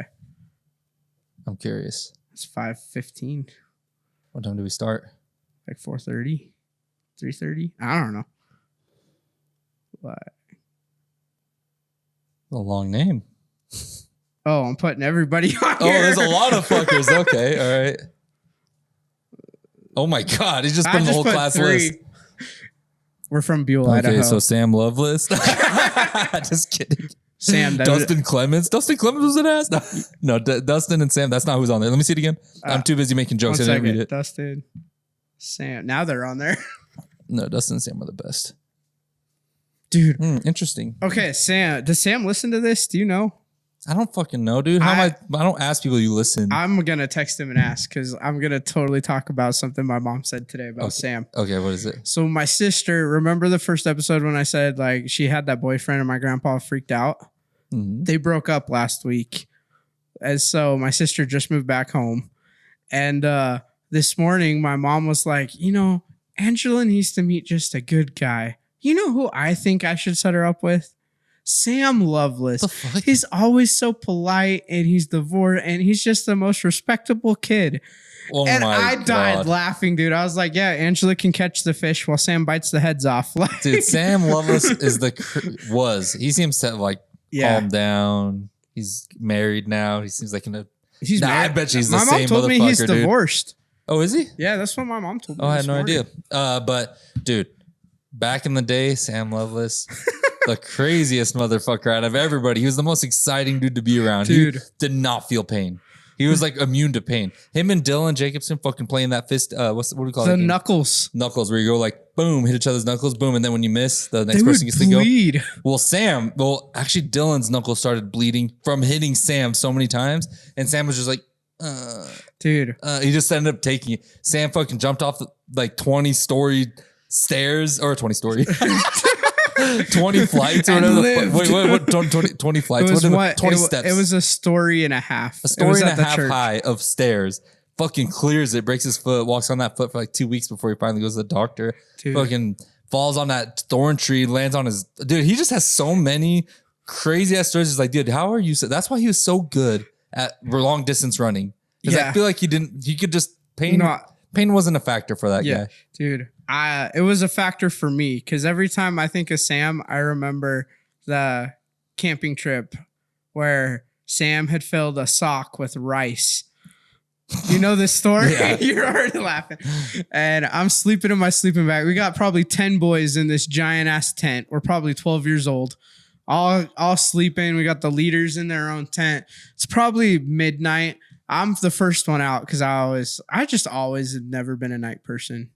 I'm curious. It's 5:15. What time do we start? Like 4:30, 3:30. I don't know. What? A long name. Oh, I'm putting everybody on here. Oh, there's a lot of fuckers. Okay, all right. Oh my God, he's just putting the whole class 3. List. We're from Buell, Idaho. Okay, so Sam Loveless. Just kidding. Sam. Dustin Clemens. Dustin Clemens was an ass. No, Dustin and Sam. That's not who's on there. Let me see it again. I'm too busy making jokes. I didn't read it. Dustin, Sam. Now they're on there. No, Dustin and Sam are the best. Dude. Interesting. Okay, Sam. Does Sam listen to this? Do you know? I don't fucking know, dude. I don't ask people you listen. I'm going to text him and ask because I'm going to totally talk about something my mom said today about Sam. Okay, what is it? So my sister, remember the first episode when I said like she had that boyfriend and my grandpa freaked out? Mm-hmm. They broke up last week. And so my sister just moved back home. And this morning my mom was like, Angela needs to meet just a good guy. You know who I think I should set her up with? Sam Loveless. He's always so polite and he's divorced and he's just the most respectable kid. Oh and I died laughing, dude. I was like, yeah, Angela can catch the fish while Sam bites the heads off. Dude, Sam Loveless is he seems to have calm down. He's married now. He seems like he's married. I bet he's the same motherfucker, My mom told me he's divorced. Dude. Oh, is he? Yeah, that's what my mom told me. Oh, I had no idea. But dude, back in the day, Sam Loveless, the craziest motherfucker out of everybody. He was the most exciting dude to be around. Dude. He did not feel pain. He was like immune to pain. Him and Dylan Jacobson fucking playing that fist. What do we call it? The knuckles. Knuckles, where you go like boom, hit each other's knuckles, boom, and then when you miss, the next person gets to go. Well, actually, Dylan's knuckles started bleeding from hitting Sam so many times, and Sam was just like, dude. He just ended up taking it. Sam fucking jumped off the, like 20-story stairs or 20-story. 20 flights or whatever. Wait, 20 flights? What 20 steps? It was a story and a half. A story and a half high of stairs. Fucking clears it, breaks his foot, walks on that foot for like 2 weeks before he finally goes to the doctor. Dude. Fucking falls on that thorn tree, lands on his... Dude, he just has so many crazy ass stories. It's like, dude, how are you... That's why he was so good at long distance running. Because I feel like he could just... Pain wasn't a factor for that guy. Dude. It was a factor for me because every time I think of Sam, I remember the camping trip where Sam had filled a sock with rice. You know this story? Yeah. You're already laughing. And I'm sleeping in my sleeping bag. We got probably 10 boys in this giant ass tent. We're probably 12 years old. All sleeping. We got the leaders in their own tent. It's probably midnight. I'm the first one out because I just always have never been a night person.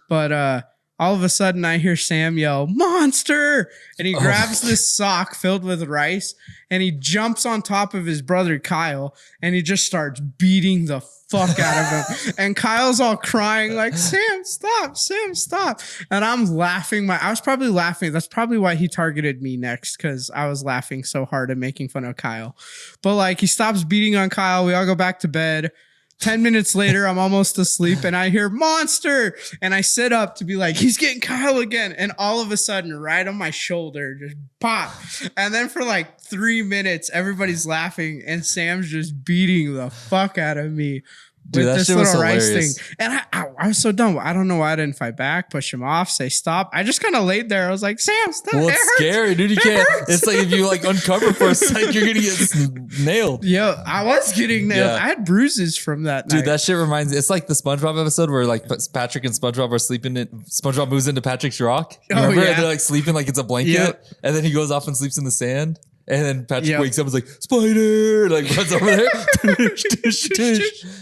But all of a sudden, I hear Sam yell, "Monster!" And he grabs this sock filled with rice, and he jumps on top of his brother, Kyle, and he just starts beating the fuck out of him. And Kyle's all crying like, "Sam, stop! Sam, stop!" And I'm laughing. I was probably laughing. That's probably why he targeted me next, because I was laughing so hard and making fun of Kyle. But like, he stops beating on Kyle. We all go back to bed. 10 minutes later, I'm almost asleep and I hear "Monster!" And I sit up to be like, he's getting Kyle again. And all of a sudden, right on my shoulder, just pop. And then for like 3 minutes, everybody's laughing and Sam's just beating the fuck out of me. Dude, with this little rice thing. And I was so dumb. I don't know why I didn't fight back, push him off, say stop. I just kind of laid there. I was like, "Sam, stop." Well, it's scary, dude. You can't. It's like if you like uncover for a second, you're gonna get nailed. Yo, I was getting nailed. I had bruises from that night. Dude, that shit reminds me. It's like the SpongeBob episode where like Patrick and SpongeBob are sleeping. SpongeBob moves into Patrick's rock. Remember? They're like sleeping like it's a blanket, and then he goes off and sleeps in the sand. And then Patrick wakes up and is like, "Spider!" Like, runs over there.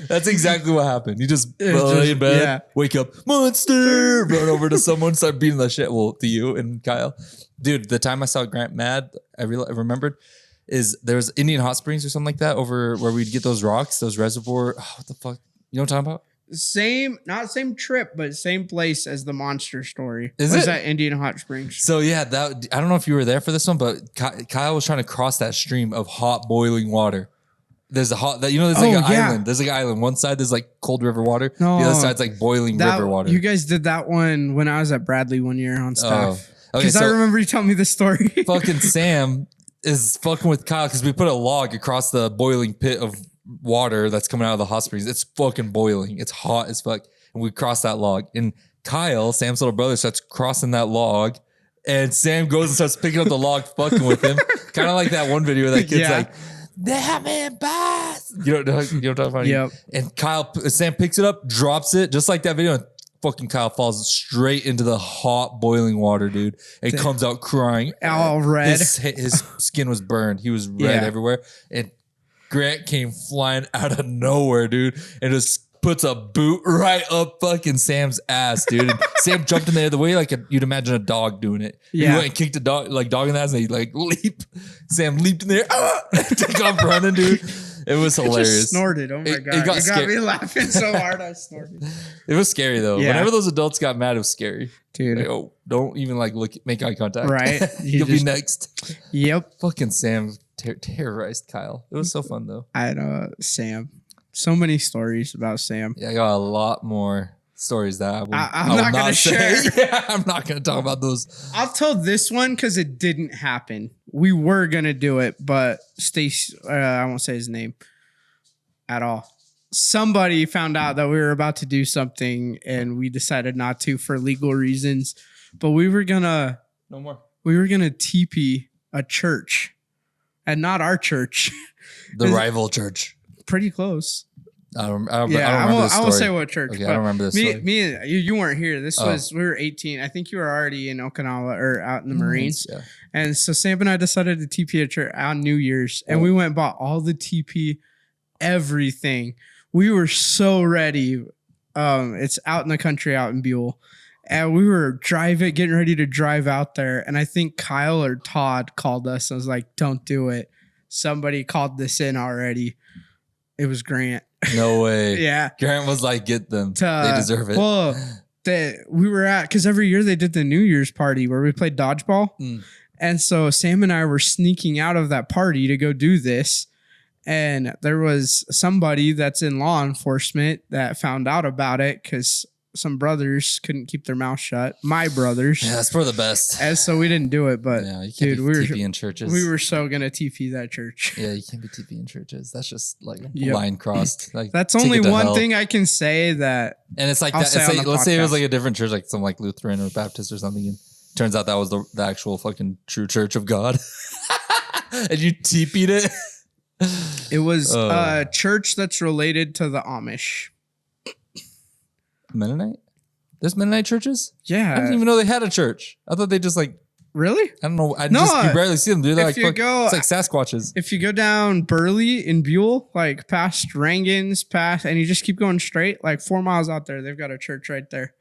That's exactly what happened. You just lay in bed, wake up, "Monster!" Run over to someone, start beating the shit. Well, to you and Kyle. Dude, the time I saw Grant mad, I remembered, is there was Indian Hot Springs or something like that over where we'd get those rocks, those reservoir. Oh, what the fuck? You know what I'm talking about? Not same trip, but same place as the monster story. Is it that Indian Hot Springs? So yeah, I don't know if you were there for this one, but Kyle was trying to cross that stream of hot boiling water. There's there's like an island. There's like an island. One side there's like cold river water. No, the other side's like boiling river water. You guys did that one when I was at Bradley one year on staff. Because I remember you telling me this story. Fucking Sam is fucking with Kyle because we put a log across the boiling pit of water that's coming out of the hot springs. It's fucking boiling. It's hot as fuck. And we cross that log. And Kyle, Sam's little brother, starts crossing that log. And Sam goes and starts picking up the log, fucking with him. Kind of like that one video where that kid's like, "Damn it, boss." You know what I'm talking about? Yep. And Sam picks it up, drops it, just like that video. And fucking Kyle falls straight into the hot boiling water, dude. And comes out crying. All red. His skin was burned. He was red everywhere. And Grant came flying out of nowhere, dude, and just puts a boot right up fucking Sam's ass, dude. And Sam jumped in there the way like you'd imagine a dog doing it. He went and kicked a dog in the ass, and he like leaped. Sam leaped in there, took off running, dude. It was hilarious. Just snorted. Oh my god! You got me laughing so hard. I snorted. It was scary though. Yeah. Whenever those adults got mad, it was scary, dude. Like, don't even like make eye contact. Right? You'll be next. Yep. Fucking Sam terrorized Kyle. It was so fun though. I know Sam. So many stories about Sam. Yeah, I got a lot more stories that I'm not going to share. Yeah, I'm not going to talk about those. I'll tell this one because it didn't happen. We were going to do it, but Stacy, I won't say his name at all. Somebody found out that we were about to do something and we decided not to for legal reasons. But we were going to... No more. We were going to TP a church. And not our church. The rival church. Pretty close. I won't say what church. Okay, I don't remember this story. Me and you weren't here. This was, we were 18. I think you were already in Okinawa or out in the Marines. Yeah. And so Sam and I decided to TP a church on New Year's. And we went and bought all the TP everything. We were so ready. It's out in the country, out in Buell. And we were getting ready to drive out there. And I think Kyle or Todd called us. I was like, don't do it. Somebody called this in already. It was Grant. No way. Yeah. Grant was like, get them. They deserve it. Well, we were because every year they did the New Year's party where we played dodgeball. And so Sam and I were sneaking out of that party to go do this. And there was somebody that's in law enforcement that found out about it because some brothers couldn't keep their mouth shut. My brothers. Yeah, that's for the best. And so we didn't do it. But yeah, you can't be TP in churches. We were so going to TP that church. Yeah, you can't be TP in churches. That's just like line crossed. Like that's only one thing I can say that. And it's like, let's say it was like a different church, like some like Lutheran or Baptist or something. And turns out that was the actual fucking true church of God. And you TP'd it. It was a church that's related to the Amish. Mennonite? There's Mennonite churches? Yeah. I didn't even know they had a church. I thought they just like... Really? I don't know. You barely see them. They're like, it's like Sasquatches. If you go down Burley in Buell, like past Rangan's, and you just keep going straight, like 4 miles out there, they've got a church right there.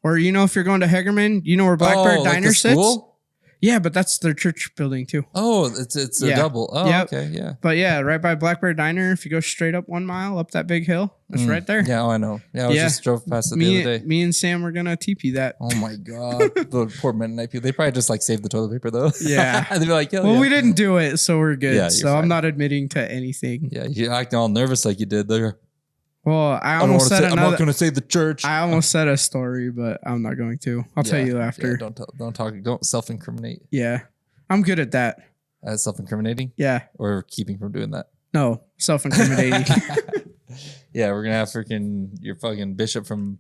Or, if you're going to Hegerman, you know where Blackbird Diner sits? School? Yeah, but that's their church building too. Oh, it's a double. Oh, yep. Okay, yeah. But yeah, right by Blackbird Diner, if you go straight up 1 mile up that big hill, it's right there. Yeah, I know. Yeah, I just drove past it the other day. Me and Sam were gonna TP that. Oh my God. The poor Mennonite people. They probably just like saved the toilet paper though. Yeah. They're like, we didn't do it, so we're good. Yeah, so fine. I'm not admitting to anything. Yeah, you acting all nervous like you did there. Well, I'm not going to say the church. I almost said a story, but I'm not going to. I'll tell you after. Yeah, don't self-incriminate. Yeah. I'm good at that. Self-incriminating? Yeah. Or keeping from doing that? No, self-incriminating. Yeah, we're going to have your fucking bishop from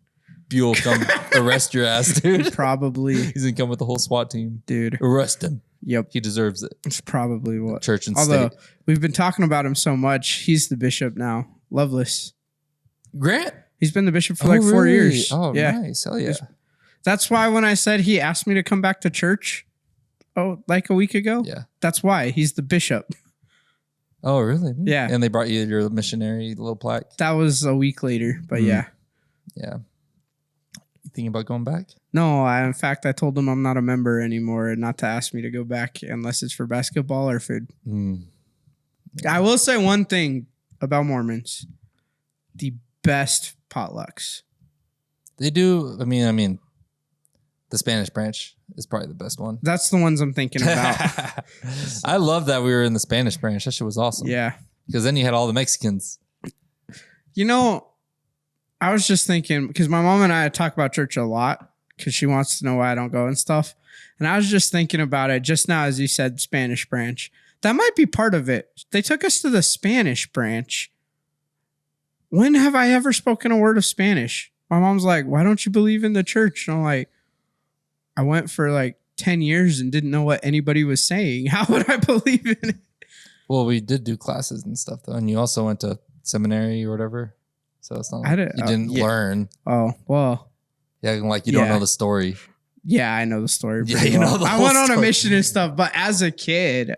Buell come arrest your ass, dude. Probably. He's going to come with the whole SWAT team. Dude. Arrest him. Yep. He deserves it. It's probably what. Church and Although, state. we've been talking about him so much, he's the bishop now. Loveless. Grant? He's been the bishop for 4 years. Oh, yeah. Nice. Hell yeah. That's why when I said he asked me to come back to church, like a week ago? Yeah. That's why. He's the bishop. Oh, really? Yeah. And they brought you your missionary little plaque? That was a week later, but yeah. Yeah. You thinking about going back? No, in fact, I told him I'm not a member anymore and not to ask me to go back unless it's for basketball or food. Yeah. I will say one thing about Mormons. The best potlucks. They do. I mean, the Spanish branch is probably the best one. That's the ones I'm thinking about. I love that we were in the Spanish branch. That shit was awesome. Yeah. Because then you had all the Mexicans. I was just thinking, because my mom and I talk about church a lot because she wants to know why I don't go and stuff. And I was just thinking about it just now as you said Spanish branch. That might be part of it. They took us to the Spanish branch. When have I ever spoken a word of Spanish? My mom's like, why don't you believe in the church? And I'm like, I went for like 10 years and didn't know what anybody was saying. How would I believe in it? Well, we did do classes and stuff, though. And you also went to seminary or whatever. So it's not like you didn't learn. Oh, well. Yeah, like you don't know the story. Yeah, I know the story. Yeah, you know the whole I went on story. A mission and stuff, but as a kid,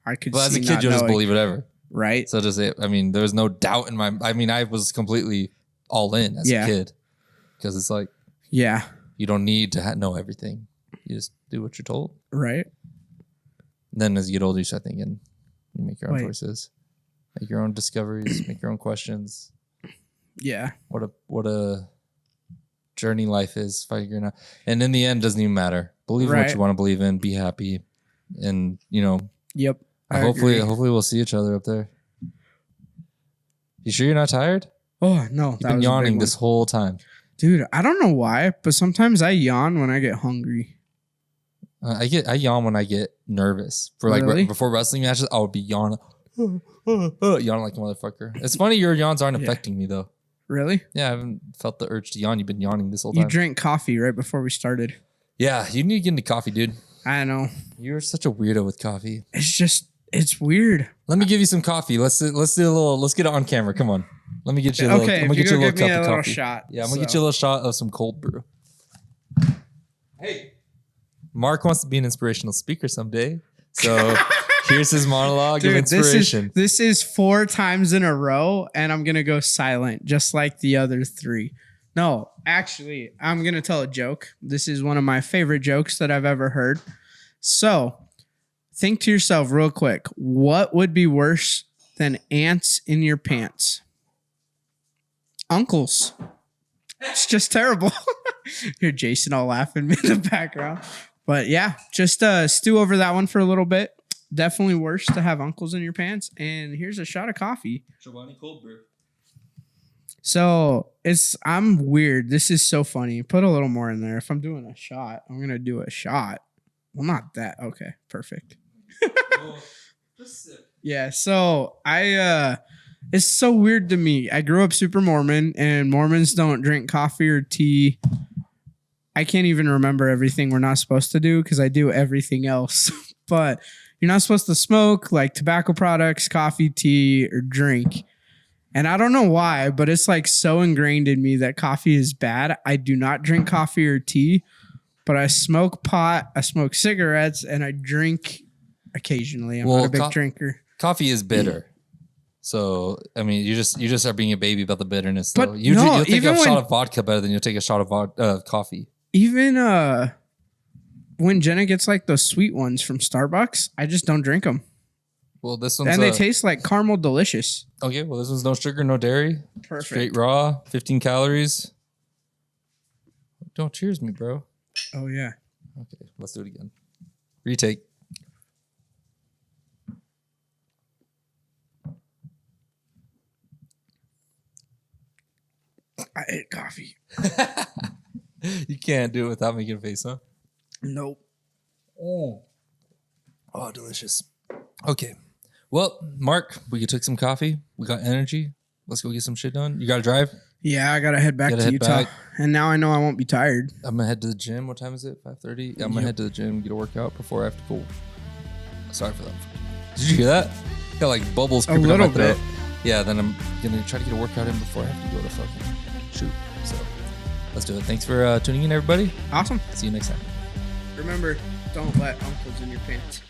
I could. But as a kid, you just believe whatever, right? So there was no doubt in my. I was completely all in as a kid because it's like, you don't need to know everything. You just do what you're told, right? Then as you get older, you start thinking, you make your own choices, make your own discoveries, make your own questions. Yeah, what a journey life is, figuring out, and in the end, doesn't even matter. Believe in what you want to believe in, be happy, and Yep. Hopefully we'll see each other up there. You sure you're not tired? Oh no, you've been yawning this whole time, dude. I don't know why, but sometimes I yawn when I get hungry. I yawn when I get nervous for before wrestling matches. I would be yawning, yawning like a motherfucker. It's funny your yawns aren't affecting me though. Really? Yeah, I haven't felt the urge to yawn. You've been yawning this whole time. You drank coffee right before we started. Yeah, you need to get into coffee, dude. I know. You're such a weirdo with coffee. It's weird. Let me give you some coffee. Let's get it on camera. Come on. Let me get you a little. I'm gonna get you a little cup of coffee. Shot, yeah, I'm gonna get you a little shot of some cold brew. Hey, Mark wants to be an inspirational speaker someday. So Here's his monologue of inspiration. This is 4 times in a row, and I'm going to go silent, just like the other 3. No, actually, I'm going to tell a joke. This is one of my favorite jokes that I've ever heard. So, think to yourself real quick, what would be worse than ants in your pants? Uncles. It's just terrible. Hear Jason all laughing in the background. But yeah, just stew over that one for a little bit. Definitely worse to have uncles in your pants. And here's a shot of coffee. Chobani cold brew. So I'm weird. This is so funny. Put a little more in there. If I'm doing a shot, I'm gonna do a shot. Well, not that. Okay, perfect. Yeah. So it's so weird to me. I grew up super Mormon, and Mormons don't drink coffee or tea. I can't even remember everything we're not supposed to do because I do everything else. But you're not supposed to smoke like tobacco products, coffee, tea, or drink. And I don't know why, but it's like so ingrained in me that coffee is bad. I do not drink coffee or tea, but I smoke pot, I smoke cigarettes, and I drink occasionally. I'm not a big drinker. Coffee is bitter. So, I mean, you just are being a baby about the bitterness. But so you'll take a shot of vodka better than you'll take a shot of coffee. Even when Jenna gets like those sweet ones from Starbucks, I just don't drink them. Well, this one's... And they taste like caramel delicious. Okay, well, this one's no sugar, no dairy. Perfect. Straight raw, 15 calories. Don't cheers me, bro. Oh, yeah. Okay, let's do it again. Retake. I ate coffee. You can't do it without making a face, huh? Nope. Oh, delicious. Okay. Well, Mark, we took some coffee. We got energy. Let's go get some shit done. You got to drive? Yeah, I got to head back to Utah. And now I know I won't be tired. I'm going to head to the gym. What time is it? 5:30? I'm going to head to the gym, get a workout before I have to go. Sorry for that. Did you hear that? Got like bubbles creeping up my throat. Yeah, then I'm going to try to get a workout in before I have to go to fucking shoot. So let's do it. Thanks for tuning in, everybody. Awesome. See you next time. Remember, don't let uncles in your pants.